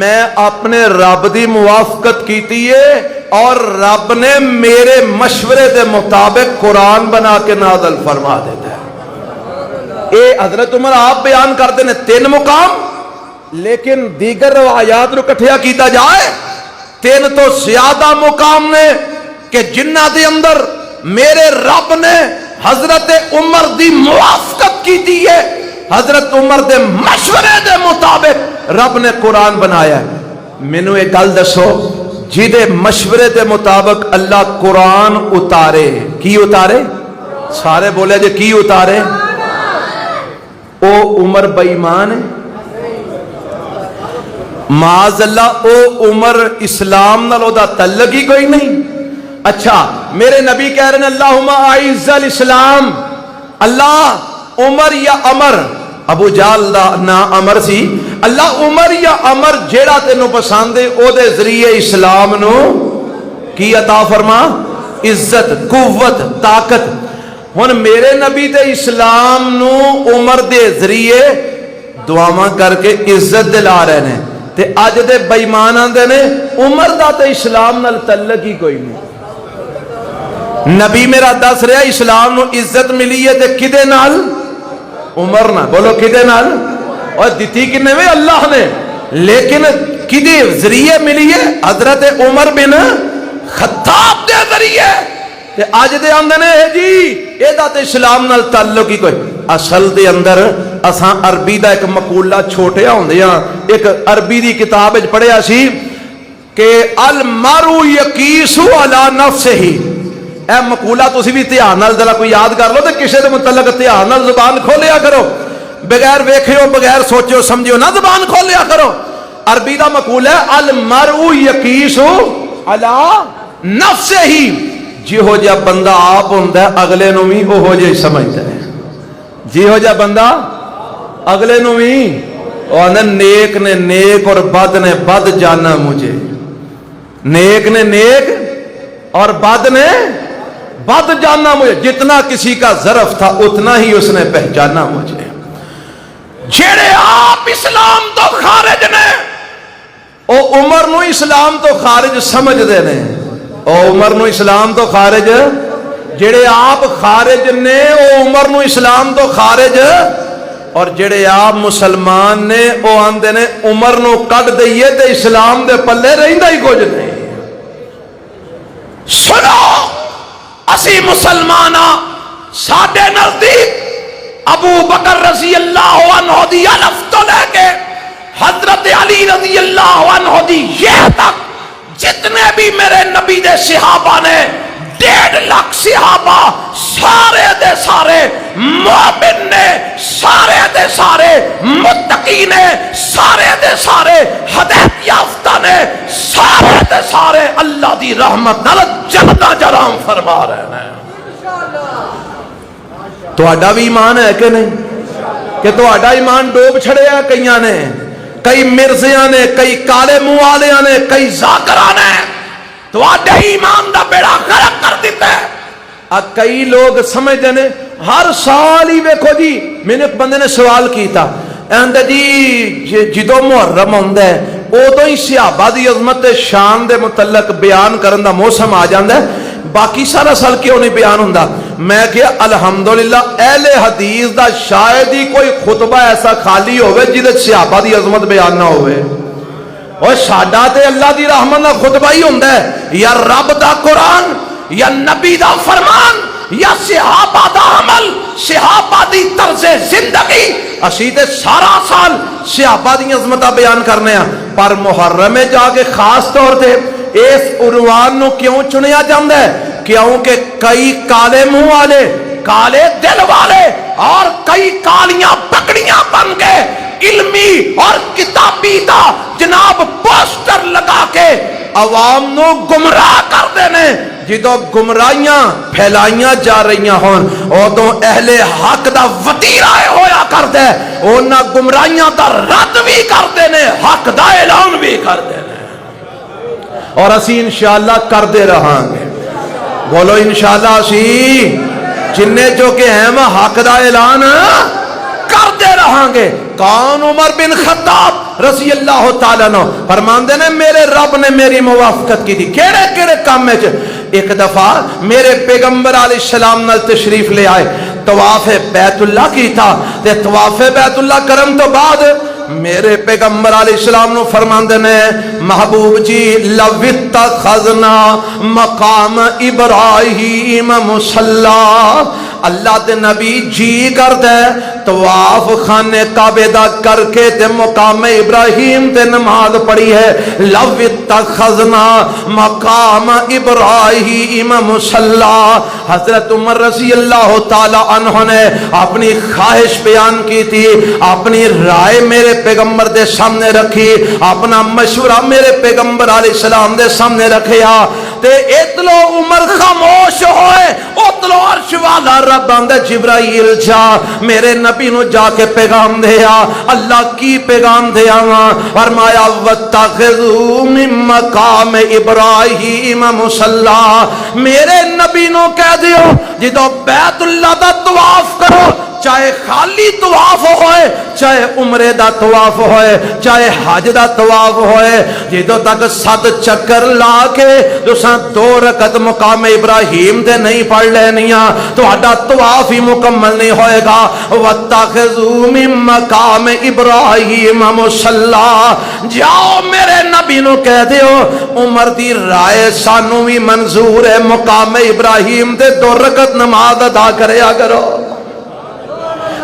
میں اپنے رب دی موافقت کیتی ہے اور رب نے میرے مشورے دے مطابق قرآن بنا کے نازل فرما دیتا ہے۔ اے حضرت عمر آپ بیان کرتے ہیں 3 مقام، لیکن دیگر روایات رو کٹھیا کیتا جائے 3 تو زیادہ مقام نے کہ جنہ دے اندر میرے رب نے حضرت عمر دی موافقت کی دی ہے، حضرت عمر دے مشورے دے مطابق رب نے قرآن بنایا ہے۔ مینوں ایک گل دسو، جیدے مشورے دے مطابق اللہ قرآن اتارے، کی اتارے؟ سارے بولے جے کی اتارے؟ او عمر بے ایمان ہے؟ معاذ اللہ او عمر اسلام نال دا تعلق ہی کوئی نہیں۔ اچھا میرے نبی کہہ رہے ہیں اللہم اعز الاسلام، اللہ عمر یا عمر، ابو جہل دا نا عمر سی، اللہ عمر یا عمر جیڑا تینوں پسند ہے او دے ذریعے اسلام نو کی عطا فرما؟ عزت، قوت، طاقت۔ ہن میرے نبی تے اسلام نو عمر دے ذریعے دعاواں کر کے عزت دلا رہے ہیں، تے اج دے بےمان آندے نے عمر دا تے اسلام نال تعلق ہی کوئی نہیں. نبی میرا دس رہا اسلام نو عزت ملی ہے تے کدے نال؟ عمر نہ. بولو کدے نال؟ اور دتی کنے وے؟ اللہ نے. لیکن کدے ذریعے ملی ہے؟ حضرت عمر بن خطاب دے ذریعے. تے اج دے آندے نے جی اے دا تے اسلام نال تعلق ہی کوئی. اصل دے اندر اساں عربی دا ایک مقولہ چھوٹیا ہوندیاں ایک عربی دی کتاب وچ پڑھیا سی کہ المرء یقیس علی نفسہ. اے مقولہ تسی بھی دھیان نال ذرا کوئی یاد کر لو تے کسے دے متعلق دھیان نال زبان کھولیا کرو, بغیر ویکھیو بغیر سوچو سمجھو نہ زبان کھولیا کرو. عربی دا مقولہ ہے المرء یقیس علی نفسہ. جہو جا بندہ آپ ہوندا ہے اگلے نو بھی اوہو جہی سمجھدا ہے. جہو جا بندہ اگلے نو بھی نیک نے نیک اور بد نے بد جانا مجھے. نیک نے نیک اور بد نے بد جانا مجھے. جتنا کسی کا ظرف تھا اتنا ہی اس نے پہچانا مجھے. جڑے آپ اسلام تو خارج نے او عمر نو اسلام تو خارج سمجھ دے نے. او عمر نو اسلام تو خارج, جڑے آپ خارج نے او عمر نو اسلام تو خارج, اور جڑے آپ مسلمان نے او آندے نے عمر نو کڈ دئیے تے اسلام دے پلے رہندا ہی کچھ نہیں. سنو اسی مسلمان ساڈے نزدیک ابو بکر رضی اللہ عنہ دی الف تو لے کے حضرت علی رضی اللہ عنہ دی یہ تک جتنے بھی میرے نبی دے صحابہ نے 1.5 لاکھ صحابہ سارے دے سارے مومن نے, سارے دے سارے متقی نے, سارے دے سارے ہدایت یافتہ نے, سارے دے سارے اللہ دی رحمت نال جنت جرام فرما رہے ہیں. تہاڈا بھی ایمان ہے کہ نہیں؟ کہ تہاڈا ایمان ڈوب چھڑیا کئیاں نے, کئی مرزیاں نے, کئی کالے منہ والیاں نے, کئی ذاکراں نے تہاڈے ایمان دا بیڑا غرق کر دیتا ہے. کئی لوگ سمجھتے ہیں ہر سال ہی ویکھو جی. میں نے ایک بندے نے سوال کیتا اندر جی جدو محرم ہوندا ہے ادو ہی صحابہ دی عظمت شان دے متعلق بیان کرن دا موسم آ جاندا ہے, باقی سارا سال کیوں نہیں بیان ہوندا؟ میں کہ الحمدللہ اہل حدیث دا شاید ہی کوئی خطبہ ایسا خالی ہوئے جدے صحابہ دی عظمت بیان نہ ہوئے. اور ساڈا تے اللہ دی رحمت دا خطبہ ہی ہوندا ہے یا رب دا قرآن یا نبی دا فرمان یا صحابہ دا عمل, صحابہ دی طرز زندگی. اسی تے سارا سال صحابہ دی عظمتاں بیان کرنے ہیں, پر محرم میں جا کے خاص طور تے اس عنوان نو کیوں چنیا جاندا ہے؟ کیونکہ کئی کالے منہ والے, کالے دل والے اور کئی کالیاں پکڑیاں بن گئے علمی اور کتابی دا جناب پوسٹر لگا کے عوام نو گمراہ کر دینے. جدو گمراہیاں پھیلائیاں جا رہی ہون ادو اہل حق دا وتیرا ہویا کر دے, اونا گمراہیاں دا رد بھی کر دینے, حق دا اعلان بھی کر دینے. اور اسی انشاءاللہ کر دے رہاں گے. بولو انشاءاللہ اسی جننے جو کہ ہیں وہ حق دا اعلان کر دے رہاں گے. کون؟ عمر بن خطاب رضی اللہ تعالیٰ عنہ فرماندے نے میرے رب نے میری موافقت کی تھی. کیڑے کیڑے کام میں ایک دفعہ میرے پیغمبر علیہ السلام نال تشریف لے آئے, طواف بیت اللہ کی تھا. تے طواف بیت اللہ کرم تو بعد میرے پیغمبر علیہ السلام نو فرماندے نے محبوب جی لو اتخذنا مقام ابراہیم مصلی. اللہ دے نبی جی کر دے طواف خانے کعبے دا کر کے تے مقام ابراہیم تے نماز پڑھی ہے. لو اتخذنا مقام ابراہیم مصلی. حضرت عمر رضی اللہ تعالی عنہ نے اپنی خواہش بیان کی تھی, اپنی رائے میرے پیغمبر دے سامنے رکھی, اپنا مشورہ میرے پیغمبر علیہ السلام دے سامنے رکھیا. تے اتلو عمر خاموش ہوئے, اتلو عرش والا رب آندے جبرائیل جا میرے نبی نو جا کے پیغام دیا. اللہ کی پیغام دیا؟ فرمایا واتخذوا من مقام ابراہیم مصلی. میرے نبی نو کہہ دیو جدو بیت اللہ دا طواف کرو چاہے خالی طواف ہوئے چاہے عمرے دا طواف ہوئے چاہے حج دا طواف ہوئے جدوں تک 7 چکر لا کے تساں 2 رکعت مقام ابراہیم دے نہیں پڑھ لینیاں تہاڈا طواف ہی مکمل نہیں ہوئے گا واتخذوا من مقام ابراہیم مصلا جاؤ میرے نبی نو کہہ دیو عمر دی رائے سانو بھی منظور ہے مقام ابراہیم دے 2 رکعت نماز ادا کریا کرو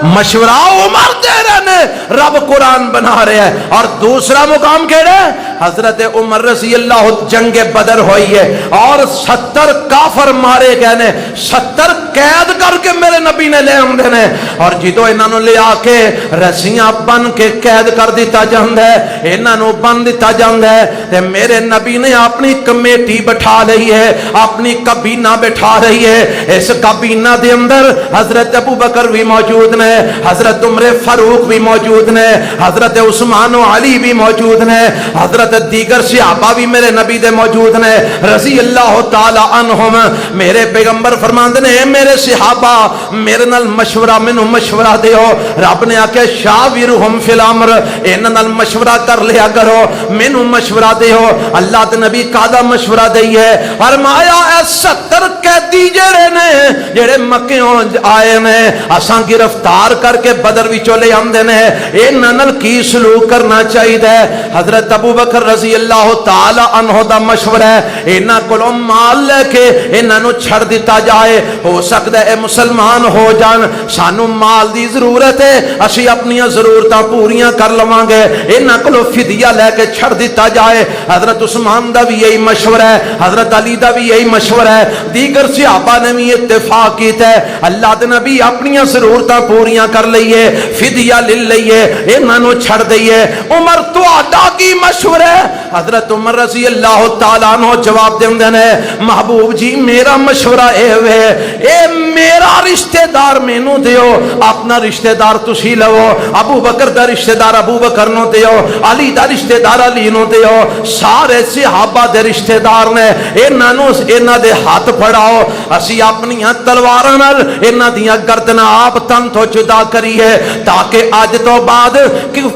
مشورہ عمر دے رہے رب قرآن بنا رہے ہیں اور دوسرا مقام کہہ رہے حضرت عمر رضی اللہ جنگ بدر ہوئی ہے اور 70 کافر مارے گئے نے 70 قید کر کے میرے نبی نے لے آمدے نے اور جدو انہاں نو لے آ کے رسیاں بن کے قید کر دیتا جاندا ہے انہاں نو بن دیتا جاندا ہے تے میرے نبی نے اپنی کمیٹی بٹھا لئی ہے اپنی کابینہ بٹھا رہی ہے اس کابینہ دے اندر حضرت ابو بکر بھی موجود نے حضرت عمر فاروق بھی موجود نے حضرت عثمان و علی بھی موجود نے حضرت دیگر صحابہ بھی میرے نبی دے موجود نے رضی اللہ تعالی عنہم میرے پیغمبر فرماندے نے میرے صحابہ میرے نال مشورہ مینوں مشورہ دیو رب نے آکھیا شاورہم فی الامر انہاں نال مشورہ کر لیا کرو مینوں مشورہ دیو اللہ دے نبی قاعدہ مشورہ دئیے فرمایا اے 70 قیدی جڑے نے جڑے مکیوں آئے نے اساں گرفتار کر کے بدر وچوں لے آندے نے انہاں نال کی سلوک کرنا چاہیے حضرت ابو بکر رضی اللہ تعالی عنہ دا مشورہ ہے انہاں کولوں مال لے کے انہاں نو چھڑ دیتا جائے ہو سکدا ہے مسلمان ہو جان سانو مال دی ضرورت ہے اسی اپنی ضرورتاں پوریاں کر لواں گے انہاں کولوں فدیہ لے کے چھڑ دیتا جائے حضرت عثمان دا بھی یہی مشورہ ہے حضرت علی دا بھی یہی مشورہ ہے دیگر صحابہ نے بھی اتفاق کیتا ہے اللہ دے نبی اپنی ضرورتاں پوریاں کر لئیے فدیہ لے لئیے انہاں نو چھڑ دئیے عمر تہاڈا کی مشورہ ہے حضرت عمر رضی اللہ تعالیٰ عنہ جواب دیندے نے محبوب جی میرا مشورہ اے میرا رشتہ دار مینوں دیو اپنا رشتہ دار تسی لو ابو بکر دا رشتہ دار ابو بکر نو دیو علی دا رشتہ دار علی نو دیو سارے صحابہ دے رشتہ دار نے انہاں دے ہاتھ پھڑاؤ اسی اپنی تلواراں نال انہاں دیاں گردناں آپ تن تو جدا کریے تاکہ اج تو بعد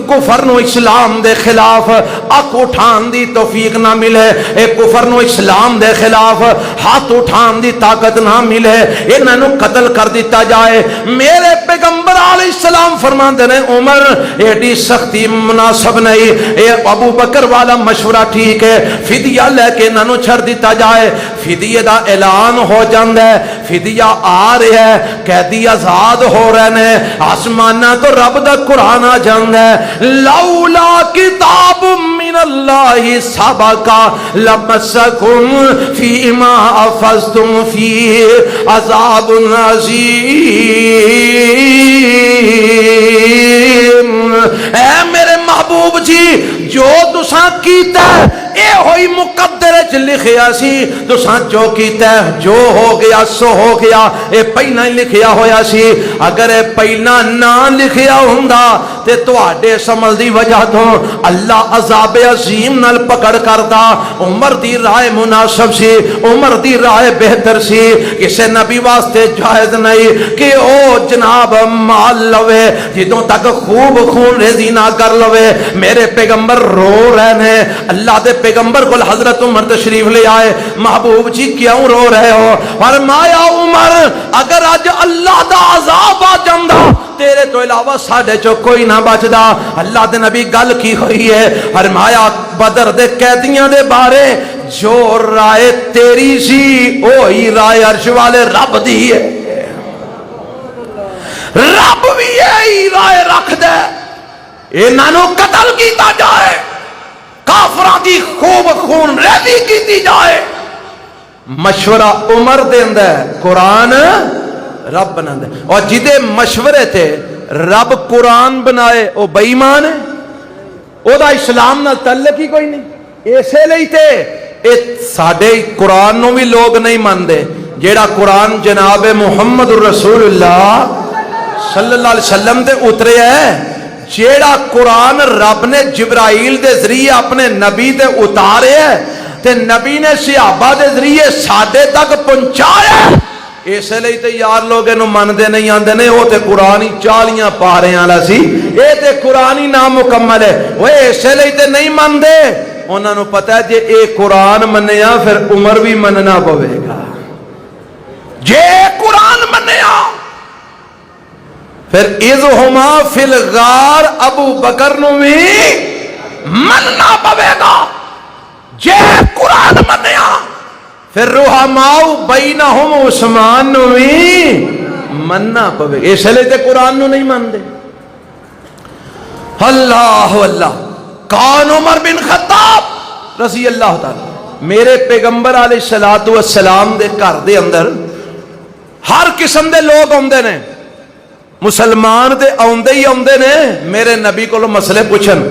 کفر نو اسلام دے خلاف اک اٹھان دی توفیق نہ ملے اے کفر نو اسلام دے خلاف ہاتھ اٹھان دی طاقت نہ ملے انہاں نو قتل کر دیتا جائے میرے پیغمبر علیہ السلام فرماندے نے عمر ایڈی سختی مناسب نہیں اے ابو بکر والا مشورہ ٹھیک ہے فدیہ لے کے انہاں نو چھڑ دیتا جائے فدیہ دا اعلان ہو جاندا ہے فدیہ آ رہا ہے قیدی آزاد ہو رہے نے آسمانہ تو رب دا قرآن آ جاندا ہے لولا کتاب من اللہ سبقا لمسکم فیما افضتم فی عذاب عظیم اے میرے محبوب جی جو تساں کیتا اے ہوئی مقدر چ لکھیا سی تساں جو کیتا جو ہو گیا سو ہو گیا اے پہلا ہی لکھیا ہویا سی اگر اے پہلا نہ لکھیا ہوندا تے تواڈے عمل دی وجہ تو اللہ عذاب عظیم نال پکڑ کردا عمر دی رائے مناسب سی عمر دی رائے بہتر سی کسے نبی واسطے جائز نہیں کہ او جناب مال لوے جدوں تک خوب خون ریزی نہ کر لوے میرے پیغمبر رو رہے نے اللہ دے پیغمبر کو حضرت عمر تشریف لے آئے محبوب جی کیوں رو رہے ہو فرمایا عمر اگر اج اللہ دا عذاب آ جاندا تیرے تو علاوہ ساڈے چو کوئی نہ بچدا اللہ دے نبی گل کی ہوئی ہے فرمایا بدر دے قیدیاں دے بارے جو رائے تیری سی وہی رائے عرش والے رب دی ہے رب بھی یہی رائے رکھ دے انہاں نو قتل کیتا جائے کافراں دی خوب خون ریزی کیتی جائے مشورہ عمر دیندا ہے قرآن رب بناندا ہے اور جدے مشورے تے رب قرآن بنائے او بے ایمان ہے او دا اسلام نال تعلق ہی کوئی نہیں اسے لئی تے اے ساڈے قرآن نو بھی لوگ نہیں ماندے جیڑا قرآن جناب محمد رسول اللہ صلی اللہ علیہ وسلم دے اترے ہے جیڑا قرآن رب نے جبرائیل دے ذریعے اپنے نبی دے اتارے ہے تے نبی نے صحابہ دے ذریعے ساڈے تک پہنچایا اس لیے تے یار لوگ اینو مندے نہیں آندے نے وہ تے قرآن ہی 40 پارے والا سی اے تے قرآن ہی نامکمل ہے وہ اس لیے تے نہیں مندے انہاں نو پتہ ہے جے اے قرآن منیا پھر عمر بھی مننا پوے گا جے قرآن منیا پھر اذہما فی الغار ابو بکر نو بھی مننا پوے گا جے قرآن منیا پھر رحماؤ بینہم عثمان نو بھی مننا پوے گا اس لیے تے قرآن نو نہیں مندے اللہ اللہ کون عمر بن خطاب رضی اللہ تعالی میرے پیغمبر علیہ السلام دے گھر دے اندر ہر قسم دے لوگ آندے نے مسلمان تے آندے ہی آندے نے میرے نبی کو مسئلے پوچھن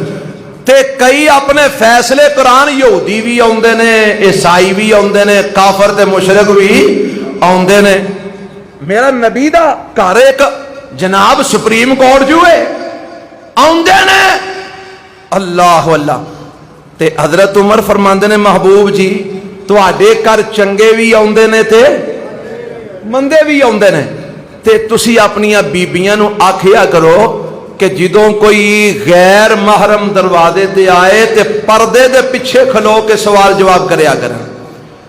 تے کئی اپنے فیصلے قرآن یہودی بھی آندے نے عیسائی بھی آندے نے کافر تے مشرک بھی آندے نے میرا نبی دا گھر ایک جناب سپریم کورٹ جو ہے آندے نے اللہ اللہ تے حضرت عمر فرماندے نے محبوب جی تواڈے گھر چنگے بھی آندے نے تے مندے بھی آندے نے تے تسی اپنی بیبیاں نو آکھیا کرو کہ جدوں کوئی غیر محرم دروازے تے آئے تے پردے دے پیچھے کھلو کے سوال جواب کریا کرن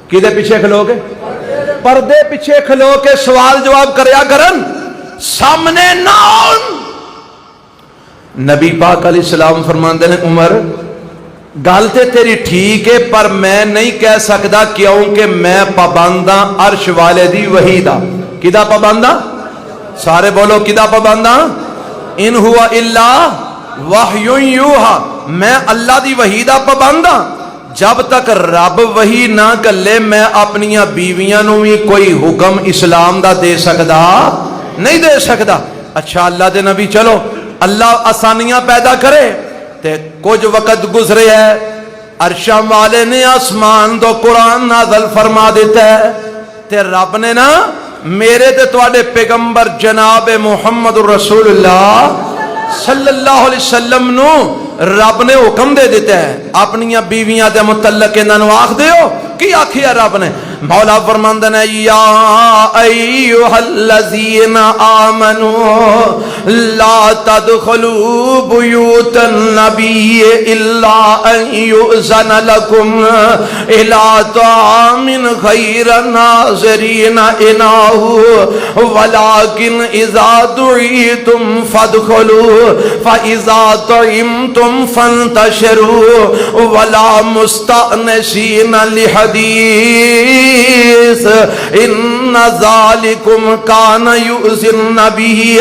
کی دے پیچھے کھلو کے پردے پیچھے کھلو کے سوال جواب کریا کرن سامنے نہ آن نبی پاک علیہ السلام فرماندے نے عمر گل تے تیری ٹھیک ہے پر میں نہیں کہہ سکتا کیونکہ میں پابنداں عرش والے دی وحی دا کدا پابنداں سارے بولو کدا پابنداں ان ہوا الا وحی یوحا میں اللہ دی وحی دا پابنداں جب تک رب وحی نہ کلے میں اپنی بیویاں نو بھی کوئی حکم اسلام دا دے سکدا نہیں دے سکدا اچھا اللہ دے نبی چلو اللہ آسانیاں پیدا کرے تے کچھ وقت گزرے ہے عرشاں والے نے آسمان تو قرآن نازل فرما دیتا ہے تے رب نے نا میرے تے تواڈے پیغمبر جناب محمد رسول اللہ صلی اللہ علیہ وسلم نو رب نے حکم دے دیتا ہے اپنی بیویاں دے متعلق انہاں نو آکھ دیو کی آکھیا رب نے مولا فرماندے نے یا ایھا الذین آمنوا لا تدخلوا بیوت النبی الا ان یؤذن لکم الی طعام غیر ناظرین انہ ولکن اذا دعیتم فادخلوا فاذا طعمتم فانتشروا ولا مستأنسین لحدیث ان ذالکم کان یؤذی النبی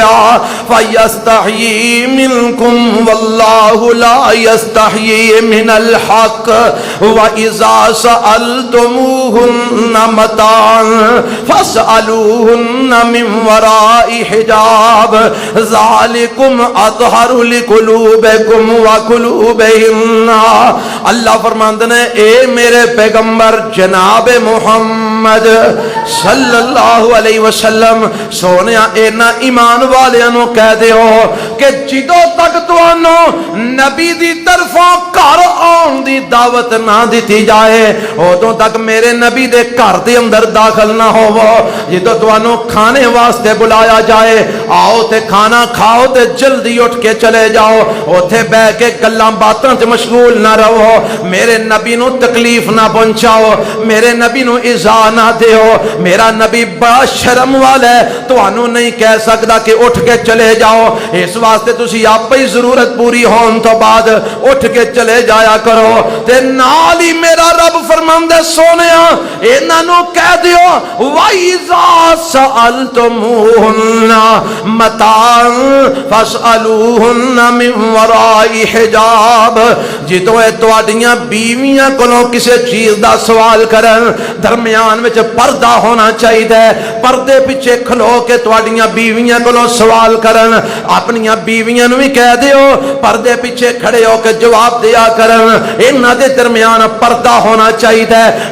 فیستحیی منکم واللہ لا یستحیی من الحق وَإِذَا سَأَلْتُمُوهُنَّ مَتَاعًا فَاسْأَلُوهُنَّ مِنْ وَرَاءِ حِجَابٍ ذَلِكُمْ أَطْهَرُ لِقُلُوبِكُمْ وَقُلُوبِهِنَّ اللہ فرماندے نے اے میرے پیغمبر جناب محمد صلی اللہ علیہ وسلم سونیا اینا ایمان والیاں نو کہہ دیو کہ جدوں تک تانوں نبی دی طرفوں گھر آن دی دعوت نہ دیتی جائے ادوں تک میرے نبی دے گھر دے اندر داخل نہ ہوو جدوں تانوں کھانے واسطے بلایا جائے آؤ تے کھانا کھاؤ تے جلدی اٹھ کے چلے جاؤ اوتھے بیٹھ کے گلاں باتاں تے مشغول نہ رہو میرے نبی نو تکلیف نہ پہنچاؤ میرے نبی نو ایذا نہ دیو میرا نبی بڑا شرم والا ہے تانوں نہیں کہہ سکدا کہ اٹھ کے چلے جاؤ اس واسطے تسی آپ ہی ضرورت پوری ہون تو بعد اٹھ کے چلے جایا کرو تے نال ہی میرا رب فرماندے سونیا انہاں نو کہہ دیو وَإِذَا سَأَلْتُمُوهُنَّ مَتَاعًا فَاسْأَلُوهُنَّ مِنْ وَرَاءِ حِجَابٍ جدوں اے تواڈیاں بیویاں کولوں کسے چیز دا سوال کرن درمیان وچ پردہ ہونا چاہیے پردے پیچھے کھلو کے تواڈیاں بیویاں کولوں سوال کرن اپنی بیویاں نو بھی کہہ دیو پردے پیچھے کھڑے ہو کے جواب دیا کرن انہاں دے درمیان پردہ ہونا چاہیے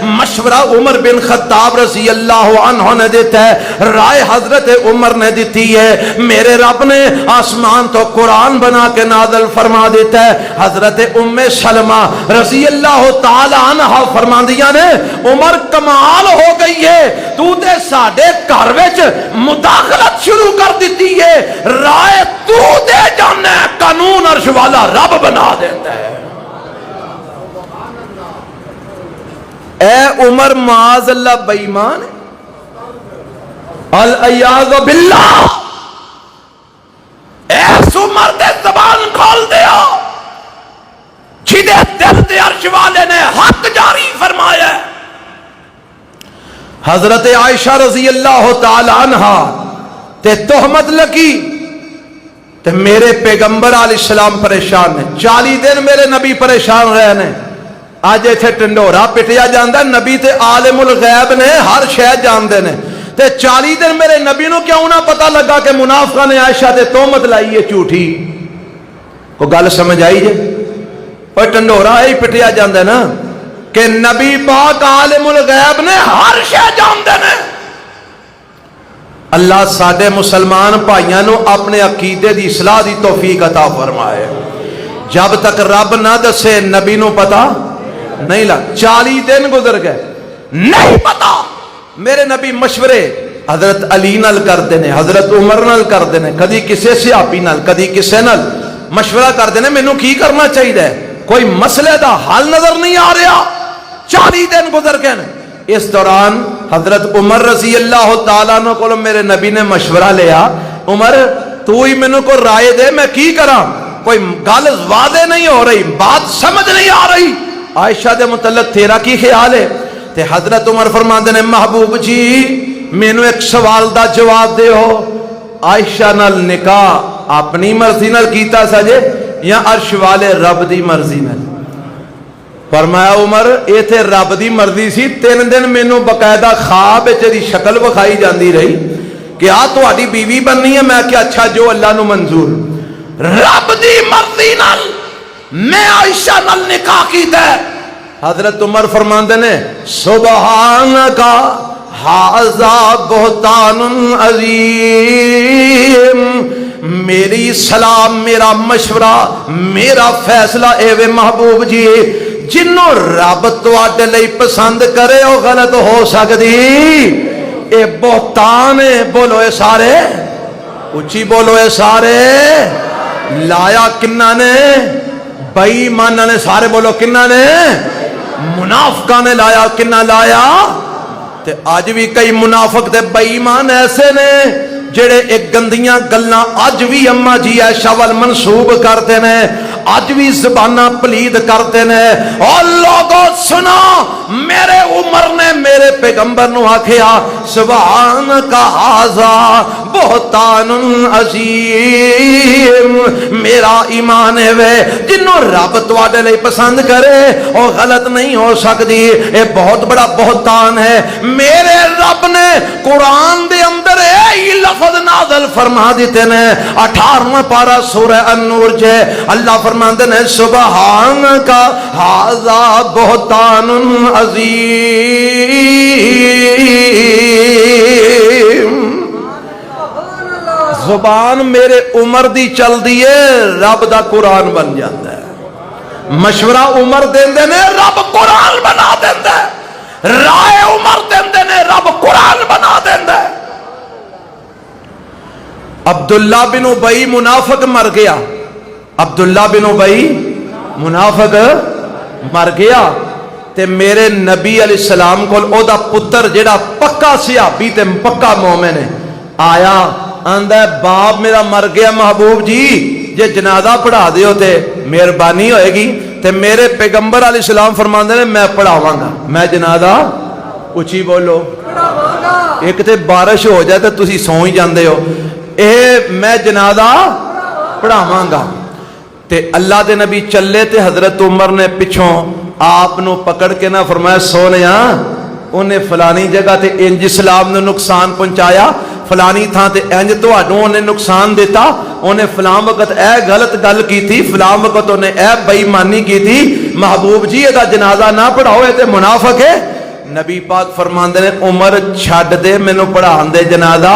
مشورہ عمر بن خطاب رضی اللہ عنہ نے دیتا ہے رائے حضرت عمر نے دیتی ہے میرے رب نے آسمان تو قرآن بنا کے نازل فرما دیتا ہے. حضرت ام سلمہ رضی اللہ تعالی عنہ فرماندیاں نے عمر کمال ہو گئی ہے, تو تے ساڈے گھر وچ مداخلت شروع کر دیتی ہے, رائے تو دے جانا ہے, قانون عرش والا رب بنا دیتا ہے. اے عمر معاذ اللہ بے ایمان العیاذ باللہ, ایس عمر دے زبان کھول دیا جدے دل دے عرش والے نے حق جاری فرمایا ہے. حضرت عائشہ رضی اللہ تعالی عنہ تے تہمت لگی تے میرے پیغمبر علیہ السلام پریشان نے, 40 دن میرے نبی پریشان رہے نے. اج ایتھے ٹنڈورا پٹیا جاندا, نبی تے عالم الغیب نے, ہر شے جاندے نے, تے 40 دن میرے نبی نو کیوں نہ پتہ لگا کہ منافقاں نے عائشہ تے تہمت لائی ہے جھوٹھی. کو گل سمجھ آئی جے؟ اوے ٹنڈورا ہی پٹیا جاندا نا کہ نبی پاک عالم الغیب نے, ہر شے جاندے نے. اللہ ساڈے مسلمان بھائیاں نو اپنے عقیدے دی اصلاح دی توفیق عطا فرمائے. جب تک رب نہ دسے نبی نو پتہ نہیں لگ. 40 دن گزر گئے نہیں پتا. میرے نبی مشورے حضرت علی نال کرتے ہیں, حضرت عمر نال کرتے ہیں, کدی کسے صحابی نال, کدی کسے نال مشورہ کرتے ہیں مینوں کی کرنا چاہیے. کوئی مسئلے دا حل نظر نہیں آ رہا. 40 دن گزر گئے. اس دوران حضرت عمر رضی اللہ تعالیٰ عنہ کو میرے نبی نے مشورہ لیا, عمر تو ہی مینوں کو رائے دے, میں کی کراں, کوئی گل واضح نہیں ہو رہی, بات سمجھ نہیں آ رہی. عائشہ دے متعلق تیرا کی خیال ہے؟ تے حضرت عمر فرماندے نے محبوب جی مینوں ایک سوال دا جواب دیو, عائشہ نال نکاح اپنی مرضی نال کیتا سجے یا عرش والے رب دی مرضی نال؟ فرمایا عمر اے تے رب دی مرضی سی. 3 دن مینوں باقاعدہ خواب وچ دی شکل وکھائی جاندی رہی کہ آ تہاڈی بیوی بننی ہے. میں کہ اچھا جو اللہ نو منظور. رب دی مرضی نال میں عائشہ نال نکاح کیتا ہے. حضرت عمر فرماندے نے سبحانک ھذا بہتان عظیم, میری سلام, میرا مشورہ, میرا فیصلہ اے وے محبوب جی, جنوں رب تواڈے لئی پسند کرے او غلط ہو سکدی. اے بہتان ہے. بولو اے سارے اچھی بولو اے سارے. لایا کنہ نے؟ بے ایماناں نے. سارے بولو کنہ نے؟ منافقاں نے لایا. کنہ لایا؟ تے اج بھی کئی منافق تے بے ایمان ایسے نے جڑے ایک گندیاں گلاں اج بھی اما جی عائشہ ول منسوب کرتے نے, اج بھی زباناں پلید کرتے نے. اور لوگوں سنا, میرے عمر نے میرے پیغمبر نو آکھیا سبحانک ھذا بہتان عظیم, میرا ایمان ہے وے جنوں رب تواڈے لئی پسند کرے او غلط نہیں ہو سکدی. اے بہت بڑا بہتان ہے. میرے رب نے قرآن دے اندر اے لفظ نازل فرما دیتے نے. 18واں پارہ سورہ النور جے اللہ فرماندے نے سبحانک ھذا بہتان عظیم. زبان میرے عمر دی چل دیے, رب دا قرآن بن جاتا ہے. مشورہ عمر دیندے نے, رب قرآن بنا دیندا ہے. رائے عمر دیندے نے, رب قرآن بنا دیندا ہے. عبداللہ بن ابی منافق مر گیا. عبداللہ بن ابی منافق مر گیا تے میرے نبی علیہ السلام کو او دا پتر جڑا پکا صحابی تے پکا مومن ہے آیا, آندا ہے باپ میرا مر گیا محبوب جی, جے جنازہ پڑھا دیو تے مہربانی ہوئے گی. تے میرے پیغمبر علیہ السلام فرماندے نے میں پڑھاواں گا. میں جنازہ اچھی بولو, ایک تے بارش ہو جائے تے تسی سو ہی جاندے ہو. اے میں جنازہ پڑھاواں گا. تے اللہ دے نبی چلے تے حضرت عمر نے پچھوں آپ نو پکڑ کے نہ فرمایا سونیا انہیں فلانی جگہ تے انج اسلام نے نقصان پہنچایا, فلانی تھا تے انج تواڈوں انہیں نقصان دیتا, انہیں فلاں وقت اے غلط گل کی تھی, فلاں وقت انہیں اے بے ایمانی کی تھی. محبوب جی ادا جنازہ نہ پڑھاؤ, اے تے منافق ہے. نبی پاک فرماندے نے عمر چھڈ دے, مینوں پڑھان دے جنازہ.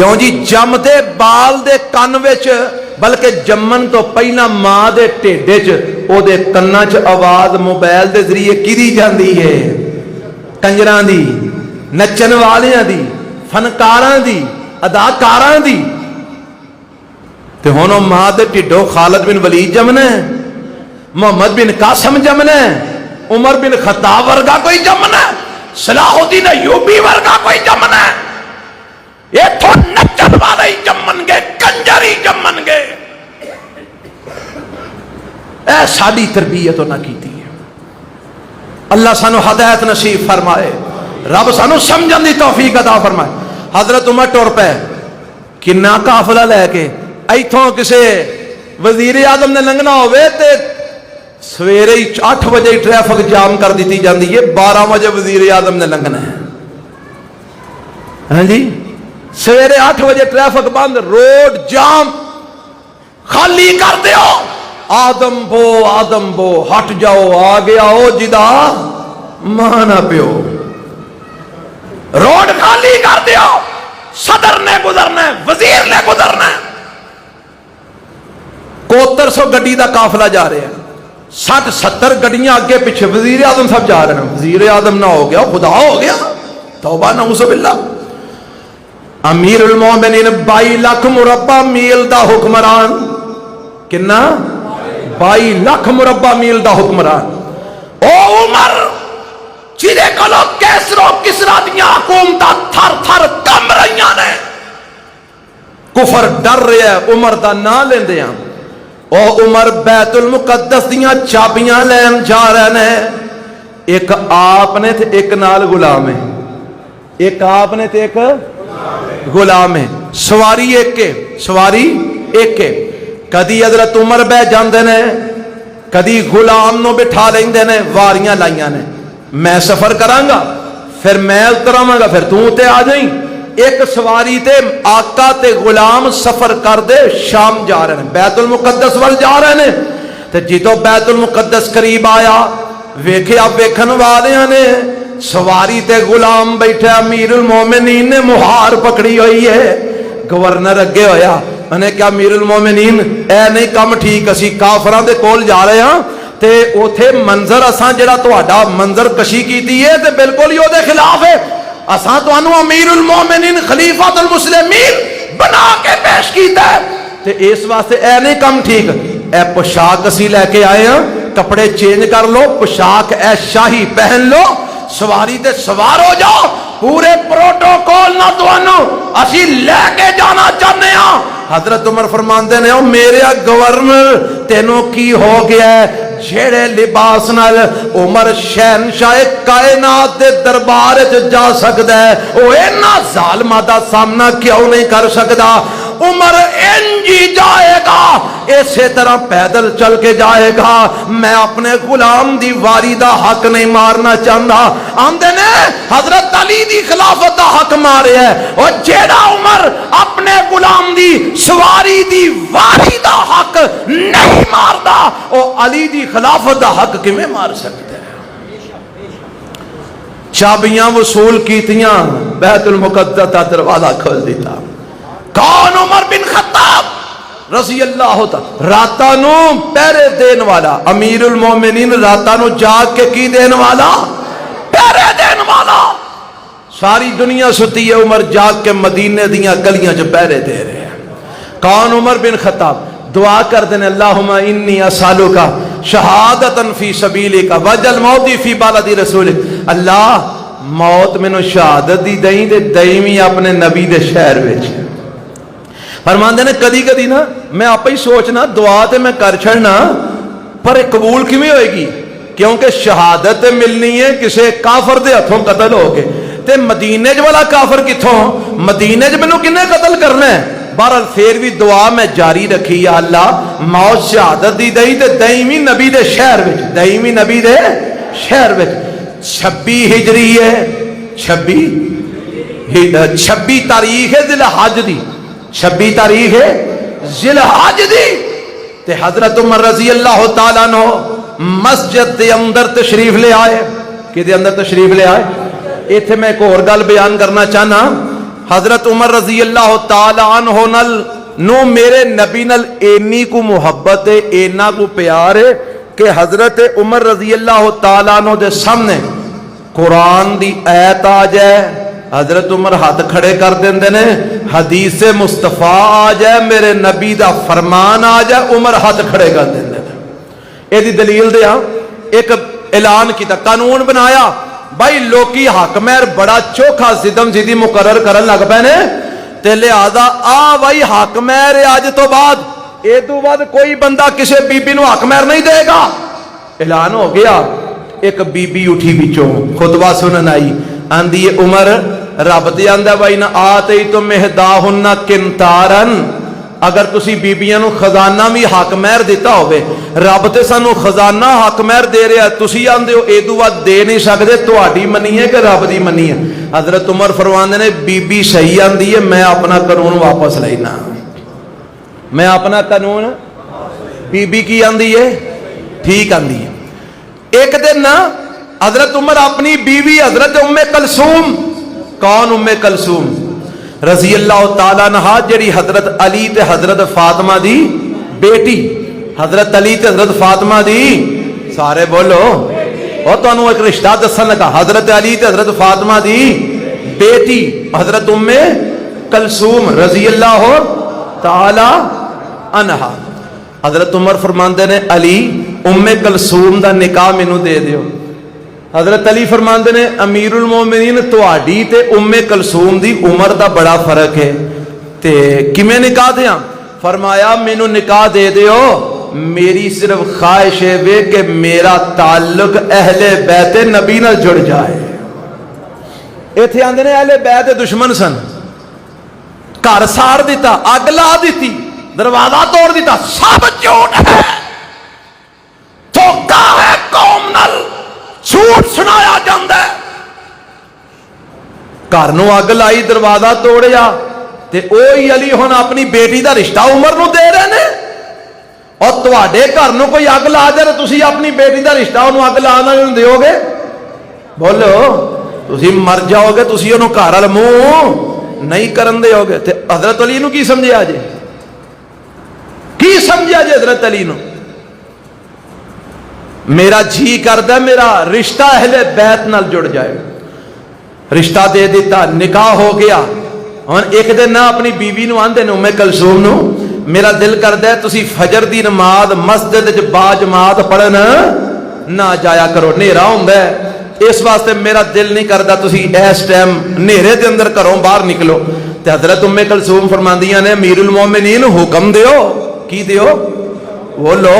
کیوں جی جمدے بال دے کن وچ بلکہ جمن تو پہلا ماں دے ٹھڈے چ او دے کناں چ آواز موبائل دے ذریعے کیدی جاندی ہے؟ کنجراں دی، نچن والیاں دی، فنکاراں دی، اداکاراں دی۔ تے ہن او ماں دے ٹھڈوں خالد بن ولید جمنا ہے، محمد بن قاسم جمنا ہے، عمر بن خطاب ورگا کوئی جمنا ہے، صلاح الدین ایوبی ورگا کوئی جمنا ہے؟ ایتھوں نچن والے ہی جمن گے، کنجر ہی جمن گے۔ اے ساری تربیت نہ کیتی ہے۔ اللہ سانو ہدایت نصیب فرمائے، رب سانو سمجھن دی توفیق عطا فرمائے۔ حضرت عمر ٹر پے کنا قافلہ لے کے، ایتھوں کسے وزیر اعظم نے لنگنا ہوئے تے سویرے 8 بجے ٹریفک جام کر دیتی جاندی ہے، 12 بجے وزیر اعظم نے لنگنا ہے۔ ہاں جی، سویرے 8 بجے ٹریفک بند، روڈ جام، خالی کر دیو، آدم بو ہٹ جاؤ، آ گیا او جدا ماں نہ پیو، روڈ خالی کر دیو، صدر نے گزرنا ہے، وزیر نے گزرنا ہے۔ 7100 گڈی دا قافلہ جا رہے ہیں، 60-70 گڈیاں اگے پیچھے، وزیر اعظم سب جا رہے ہیں۔ وزیر اعظم نہ ہو گیا خدا ہو گیا، توبہ نعوذ باللہ۔ امیر المومنین 22 لاکھ مربع میل دا حکمران، کنا 22 لاکھ مربع میل دا حکمران، او عمر جیدے کلو کیسرو کسرا دیاں حکومتاں تھر تھر کم رہیاں نے، کفر ڈر رہے ہیں عمر دا نام لیندے ہیں۔ او عمر بیت المقدس دیاں چابیاں لین جا رہے ہیں، ایک آپ نے تے ایک نال غلام ہے، ایک آپ نے تے ایک غلام ہے، سواری ایک کے، سواری ایک کے۔ کدی حضرت عمر بہ جاندے نے، کدی غلام نو بٹھا لیندے نے، واریاں لائیاں نے، میں سفر کراں گا پھر میں اتراں گا پھر تو تے آ جائیں۔ ایک سواری تے آقا تے غلام سفر کر دے شام جا رہے ہیں، بیت المقدس وال جا رہے ہیں۔ تے جدوں بیت المقدس قریب آیا، ویکھیا ویکھن والیاں نے سواری تے غلام بیٹھا، امیر المومنین نے مہار پکڑی ہوئی ہے، گورنر اگے ہویا، انہیں کہا امیر المومنین اے نہیں کم ٹھیک، اسی کافراں دے کول جا رہے ہاں تے اوتھے منظر اساں جڑا تہاڈا منظر کشی کیتی ہے تے بالکل ہی او دے خلاف ہے، اساں تانوں امیر المومنین خلیفۃ المسلمین بنا کے پیش کیتا ہے تے اس واسطے اے نہیں کم ٹھیک، اے پوشاک اسی لے کے آئے ہاں، کپڑے چینج کر لو، پوشاک اے شاہی پہن لو، سواری تے سوار ہو جاؤ، پورے پروٹوکول نہ تانوں اسی لے کے جانا چاہنے ہاں۔ حضرت عمر فرماندے نے او میرے گورنر تینوں کی ہو گیا ہے جیڑے لباس نال عمر شہنشاہ کائنات دے دربار وچ جا سکدا ہے او اینا ظالماں دا سامنا کیوں نہیں کر سکدا؟ عمر انجی جائے گا، اسی طرح پیدل چل کے جائے گا، میں اپنے غلام دی واری دا حق نہیں مارنا چاہتا۔ آندے نے حضرت علی دی خلافت دا حق مارے ہے، اور جیڑا عمر اپنے غلام دی سواری دی واری دا حق نہیں ماردا، او علی دی خلافت دا حق کیویں مار سکتا ہے؟ چابیاں وصول کیتیاں، بیت المقدس دا دروازہ کھول دیتا۔ کون؟ عمر بن خطاب رضی اللہ تعالی، راتاں نو پہرے دین والا، امیر المومنین راتاں نو جاگ کے کی دین والا؟ پہرے دین والا۔ ساری دنیا ستی ہے، عمر جاگ کے مدینے دیاں گلیاں جو پہرے دے رہے ہیں۔ کون؟ عمر بن خطاب دعا کر دینے اللہم انی اسالک شہادتا فی سبیلک وجل موتی فی بالدی رسولک، اللہ موت میں نو شہادت دی دیں دے دائمی اپنے نبی دے شہر وچ۔ فرماندے نے کدی کدی نا میں آپ ہی سوچنا دعا تے میں کر چھڑنا پر قبول کیویں ہوئے گی، کیونکہ شہادت ملنی ہے کسے کافر دے ہتھوں قتل ہو کے، تے مدینے والا کافر کتھوں؟ مدینے مینوں کنے قتل کرنا ہے؟ بہرحال پھر بھی دعا میں جاری رکھی، یا اللہ موت شہادت دی دئی تے دائمی نبی دے شہر وچ، دائمی نبی دے شہر وچ۔ 26 ہجری ہے، 26 تاریخ ہے ذی الحج دی، 26 تاریخ ہے ذی الحج دی، تے حضرت عمر رضی اللہ تعالیٰ عنہ مسجد دے اندر تشریف لے آئے۔ کہ دے اندر تشریف لے آئے؟ ایتھے میں ایک اور گل بیان کرنا چاہنا، حضرت عمر رضی اللہ تعالی عنہ نو میرے نبی نل اینی کو محبت ہے، اینا کو پیار ہے کہ حضرت عمر رضی اللہ تعالی عنہ دے سامنے قرآن دی آیت آ جائے، حضرت عمر ہاتھ کھڑے کر دیندے نے، حدیث مصطفیٰ آ جائے، میرے نبی دا فرمان آ جائے، عمر ہاتھ کھڑے کر دیندے نے۔ اے دی دلیل دیا، ایک اعلان کیتا، قانون بنایا، بھائی لوکی حق مہر بڑا چوکھا زدم زدی مقرر کرن لگ پے نے، تے لہذا آ بھائی حق مہر آج تو بعد اے تو بعد کوئی بندہ کسی بی بی نو حق مہر نہیں دے گا۔ اعلان ہو گیا، ایک بی بی اٹھی بچوں خطبہ سنن آئی، آندی عمر رب تے آندا بھائی نہ آتے تو مہداہن کنتارن، اگر تسی بیبیاں نو خزانہ بھی حق مہر دیتا ہوئے، رب تے سانو خزانہ حق مہر دے رہا، تسی آندے ہو اے دو بعد دے نہیں سکتے، تہاڈی منی ہے کہ رب دی منی ہے؟ حضرت عمر فرماندے نے بی بی صحیح آندی ہے، میں اپنا قانون واپس لینا، میں اپنا قانون، بی بی کی آندی ہے ٹھیک آندی ہے۔ ایک دن نا حضرت عمر اپنی بیوی حضرت ام کلثوم، کون ام کلثوم رضی اللہ تعالیٰ عنہ، جڑی حضرت علی تے حضرت فاطمہ دی بیٹی، حضرت علی تے حضرت فاطمہ دی، سارے بولو، اور تو انہوں ایک رشتہ دسن لگا، حضرت علی تے حضرت فاطمہ دی بیٹی حضرت ام کلثوم رضی اللہ تعالیٰ عنہ۔ حضرت عمر فرماندے نے علی ام کلثوم دا نکاح مینوں دے دیو۔ حضرت علی فرماندے نے امیر المومنین تہاڈی تے ام کلثوم دی عمر دا بڑا فرق ہے، تے کیویں نکاح دیاں؟ فرمایا مینوں نکاح دے دیو، میری صرف خواہش ہے کہ میرا تعلق اہل بیت نبی نال جڑ جائے۔ ایتھے آندے نے اہل بیت دشمن سن، گھر ساڑ دیتا، اگ لا دیتی، دروازہ توڑ دیتا، سب جھوٹ ہے، دھوکا ہے قوم نال، جھوٹ سنایا جاندہ ہے۔ گھر نو اگ لائی، دروازہ توڑیا، تے اوہی علی ہن اپنی بیٹی دا رشتہ عمر نو دے رہے نے، اور تواڈے گھر نو کوئی اگ لا دے تسی اپنی بیٹی دا رشتہ انہوں اگ لانا نہیں دیو گے؟ بولو، تسی مر جاؤ گے، تسی انہوں گھر وال منہ نہیں کرن دیو گے۔ تے حضرت علی نو کی سمجھیا جے؟ کی سمجھیا جے حضرت علی نو؟ میرا جی کردہ میرا رشتہ اہل بیت نال جڑ جائے، رشتہ دے دیتا، نکاح ہو گیا۔ اور ایک دن نہ اپنی بیوی نو آندے نے ام کلثوم نو، میرا دل کردہ ہے تسی فجر دی نماز مسجد وچ با جماعت پڑھن نہ جایا کرو، نیرا ہوندا ہے، اس واسطے میرا دل نہیں کردہ تسی اس ٹائم نیرے دے اندر گھروں باہر نکلو۔ تے حضرت ام کلثوم فرماندیاں نے امیر المومنین حکم دیو، کی دیو؟ بولو،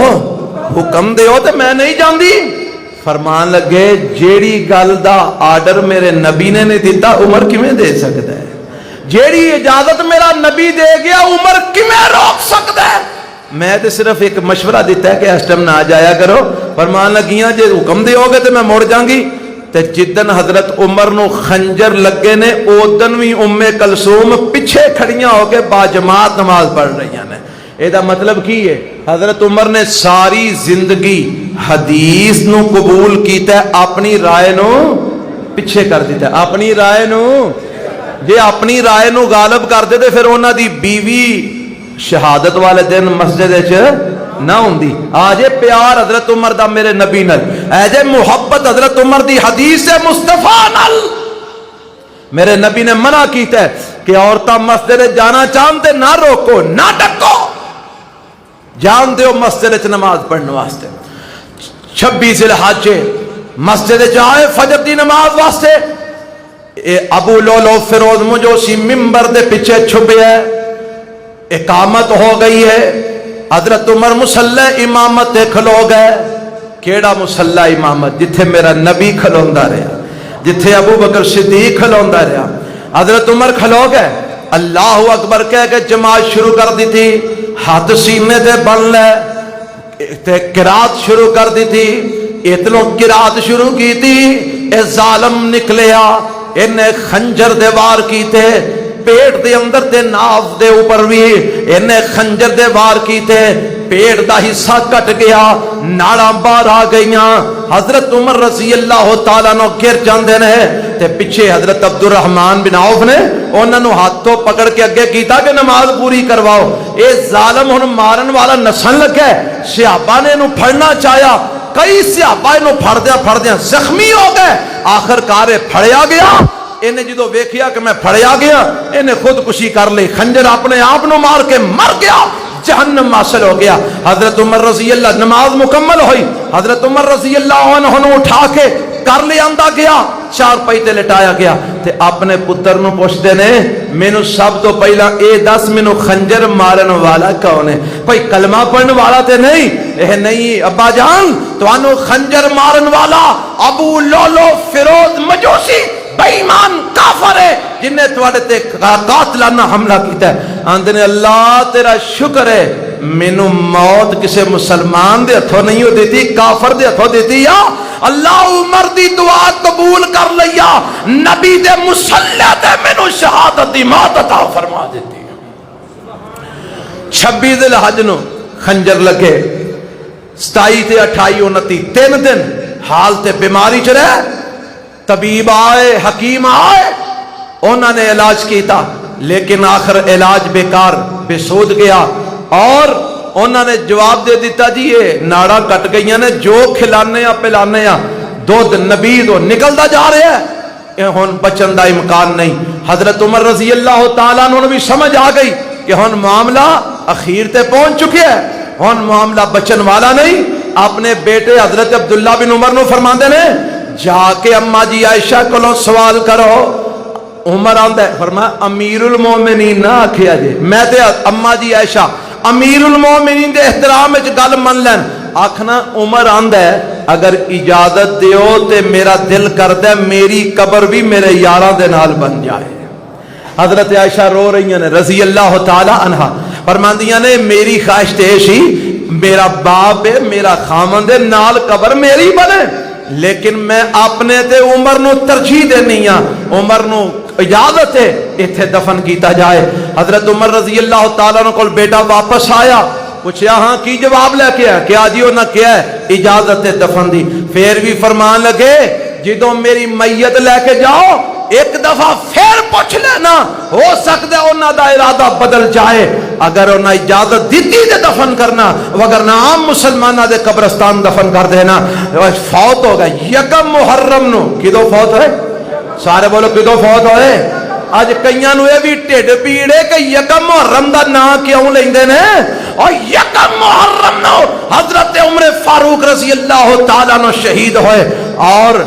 حکم دیو تے میں نہیں جاندی۔ فرمان لگے جیڑی گل دا آرڈر میرے نبی نے نہیں دیتا عمر کیویں دے سکتا ہے؟ جیڑی اجازت میرا نبی دے گیا عمر کیویں روک سکتا ہے؟ میں تے صرف ایک مشورہ دیتا ہے کہ اس ٹائم نہ جایا کرو۔ فرمان لگیاں جے حکم دیو گے تے میں مڑ جاؤں گی۔ تے جدن حضرت عمر نو خنجر لگے نے اودن وی ام کلثوم پیچھے کھڑیاں ہو کے با جماعت نماز پڑھ رہی ہیں۔ ایدہ مطلب کی ہے؟ حضرت عمر نے ساری زندگی حدیث نو قبول کیتا ہے، اپنی رائے نو پیچھے کر دیتا ہے، اپنی رائے نو، جے اپنی رائے نو غالب کر دے تے پھر انہاں دی بیوی شہادت والے دن مسجد وچ نہ ہوندی۔ آجے پیار حضرت عمر دا میرے نبی نال، ایجے محبت حضرت عمر دی حدیث مصطفیٰ نال۔ میرے نبی نے منع کیتا ہے کہ عورتاں مسجد جانا چاہتے نہ روکو نہ ڈکو، جان دیو مسجد وچ نماز پڑھنے واسطے۔ 26 ذی الحج مسجد جائے فجر دی نماز واسطے، ابو لولو فیروز مجوسی ممبر دے پیچھے چھپے ہے، اقامت ہو گئی ہے، حضرت عمر مصلی امامت کھلو گئے۔ کیڑا مصلی امامت؟ جتھے میرا نبی کھلوندا رہا، جتھے ابو بکر صدیق کھلوندا رہا، حضرت عمر کھلو گئے، اللہ اکبر کہہ کے جماعت شروع کر دی تھی، ہاتھ سینے تے بن لے تے قرات شروع کر دی تھی، اتنوں قرات شروع کی تھی، اے ظالم نکلیا، انہیں خنجر دے وار کی تے، پیٹ دے اندر تے ناف دے اوپر بھی انہیں خنجر دے وار کی تے، پیٹ دا حصہ کٹ گیا، ناڑاں باہر آ گئیاں، حضرت عمر رضی اللہ تعالیٰ نو گر جاندے نے تے پیچھے حضرت عبد الرحمن بن عوف نے انہاں نو ہاتھوں پکڑ کے اگے کیتا کہ نماز پوری کرواؤ۔ اے ظالم ہن مارن والا نسن لگا ہے، صحابہ نے انہوں پھڑنا چاہیا، کئی صحابہ انہوں پھڑدیاں زخمی ہو گئے، آخر کار پھڑیا گیا۔ انہیں جدو ویکھیا کہ میں پھڑیا گیا، انہیں خودکشی کر لی، خنجر اپنے آپ نو مار کے مر گیا، جہنم حاصل ہو گیا۔ حضرت عمر رضی اللہ، نماز مکمل ہوئی، حضرت عمر رضی اللہ عنہ اٹھا کے کر لے آندا گیا، چار پائیتے لٹایا گیا تے اپنے پتر نو پوچھتے نے مینو سب تو پہلا اے دس مینو خنجر مارن والا کون ہے؟ کوئی کلمہ پڑھن والا تے نہیں؟ اے نہیں ابا جان، تو انو خنجر مارن والا ابو لولو فیروز مجوسی بے ایمان کافر ہے جن نے تواڈے تے قاتلانہ حملہ کیتا ہے۔ آندے نے اللہ تیرا شکر ہے مینو موت کسے مسلمان دے ہتھوں نہیں ہو دیتی، کافر دے ہتھوں دیتی یا اللہ عمر دی دعا قبول کر لیا، نبی دے مصلی تے مینو شہادت دی موت عطا فرما دیتی۔ 26 ذی الحج نو خنجر لگے، 27 تے 28 29 3 دن حال تے بیماری چ رہے، طبیب آئے، حکیم آئے، انہوں نے علاج کیتا لیکن آخر علاج بیکار بے سود گیا، اور انہوں نے جواب دے دیتا جی یہ ناڑا کٹ گئی نے، جو کھلانے یا پلانے یا دودھ نبی دو نکلتا جا رہا ہے، یہ ہن بچن دا امکان نہیں۔ حضرت عمر رضی اللہ تعالیٰ عنہ بھی سمجھ آ گئی کہ ہن معاملہ اخیر تے پہنچ چکے ہے، ہن معاملہ بچن والا نہیں۔ اپنے بیٹے حضرت عبداللہ بن عمر نو فرماندے نے جا کے اماں جی عائشہ کو سوال کرو۔ عمر آندا ہے، فرمایا امیر المومنین نہ آکھیا جے، میں تے اماں جی عائشہ امیر المومنین دے احترام وچ گل من لین، آکھنا عمر آندا ہے اگر اجازت دیو تے میرا دل کردا ہے میری قبر بھی میرے یاراں دے نال بن جائے۔ حضرت عائشہ رو رہی ہیں رضی اللہ تعالی عنہا، فرماندیاں نے میری خواہش تے سی میرا باپ ہے، میرا خامند ہے، نال قبر میری بنے، لیکن میں اپنے تے عمر نو ترجیح دینی ہاں، عمر نو اجازت ہے ایتھے دفن کیتا جائے۔ حضرت عمر رضی اللہ تعالیٰ عنہ کول بیٹا واپس آیا، پوچھیا ہاں کی جواب لے کے آیا؟ کیا جی انہاں کیا ہے اجازت ہے دفن دی۔ پھر بھی فرمان لگے جدوں میری میت لے کے جاؤ ایک دفعہ پھر پوچھ لینا، ہو سکتا ہے انہاں دا ارادہ بدل جائے، اگر انہاں اجازت دیتی دے دفن کرنا، وگرنہ عام مسلمانہ دے قبرستان دفن کر دینا۔ فوت ہو گئے یکم محرم نو، کدو فوت ہوئے؟ سارے بولو کدو فوت ہوئے؟ آج کئیاں نو یہ بھی ٹھڈ پیڑے کہ یکم محرم دا نا کیوں لیندے نے؟ اور یکم محرم نو حضرت عمر فاروق رضی اللہ تعالیٰ نو شہید ہوئے اور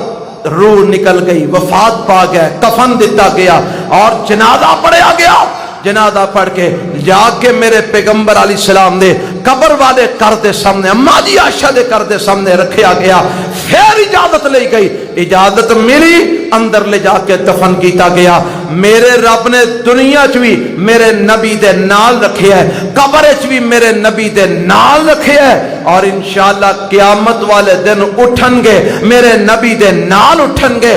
روح نکل گئی، وفات پا گیا، کفن دیتا گیا اور جنازہ پڑھیا گیا۔ جنازہ پڑھ کے جا کے میرے پیغمبر علیہ السلام دے قبر والے کر دے سامنے، اماں جی عائشہ دے کر دے سامنے رکھیا گیا، پھر اجازت لے گئی، اجازت ملی، اندر لے جا کے دفن کیتا گیا۔ میرے رب نے دنیا چ بھی میرے نبی دے نال رکھیا ہے، قبر چ بھی میرے نبی دے نال رکھیا ہے، اور انشاءاللہ قیامت والے دن اٹھن گے میرے نبی دے نال اٹھن گے،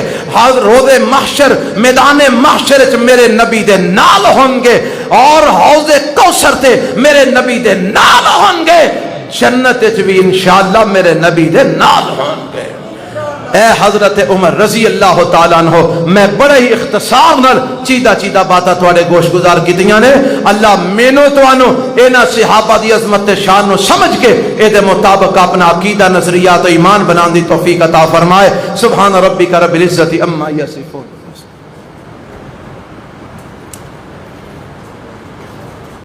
روز محشر میدان محشر چ میرے نبی دے نال ہون گے، اور حوض کوثر تے میرے نبی دے نال ہون گے، جنت چ بھی انشاءاللہ میرے نبی دے نال ہون گے۔ اے حضرت عمر رضی اللہ تعالیٰ عنہ، میں بڑے ہی اختصار نال چیدہ چیدہ باتاں تواڈے گوش گزار کیتیاں نے۔ اللہ مینوں تانوں انہاں صحابہ دی عظمت تے شان نو سمجھ کے اے دے مطابق اپنا عقیدہ نظریات و ایمان بنان دی توفیق عطا فرمائے۔ سبحان ربک رب العزت عما یصفون۔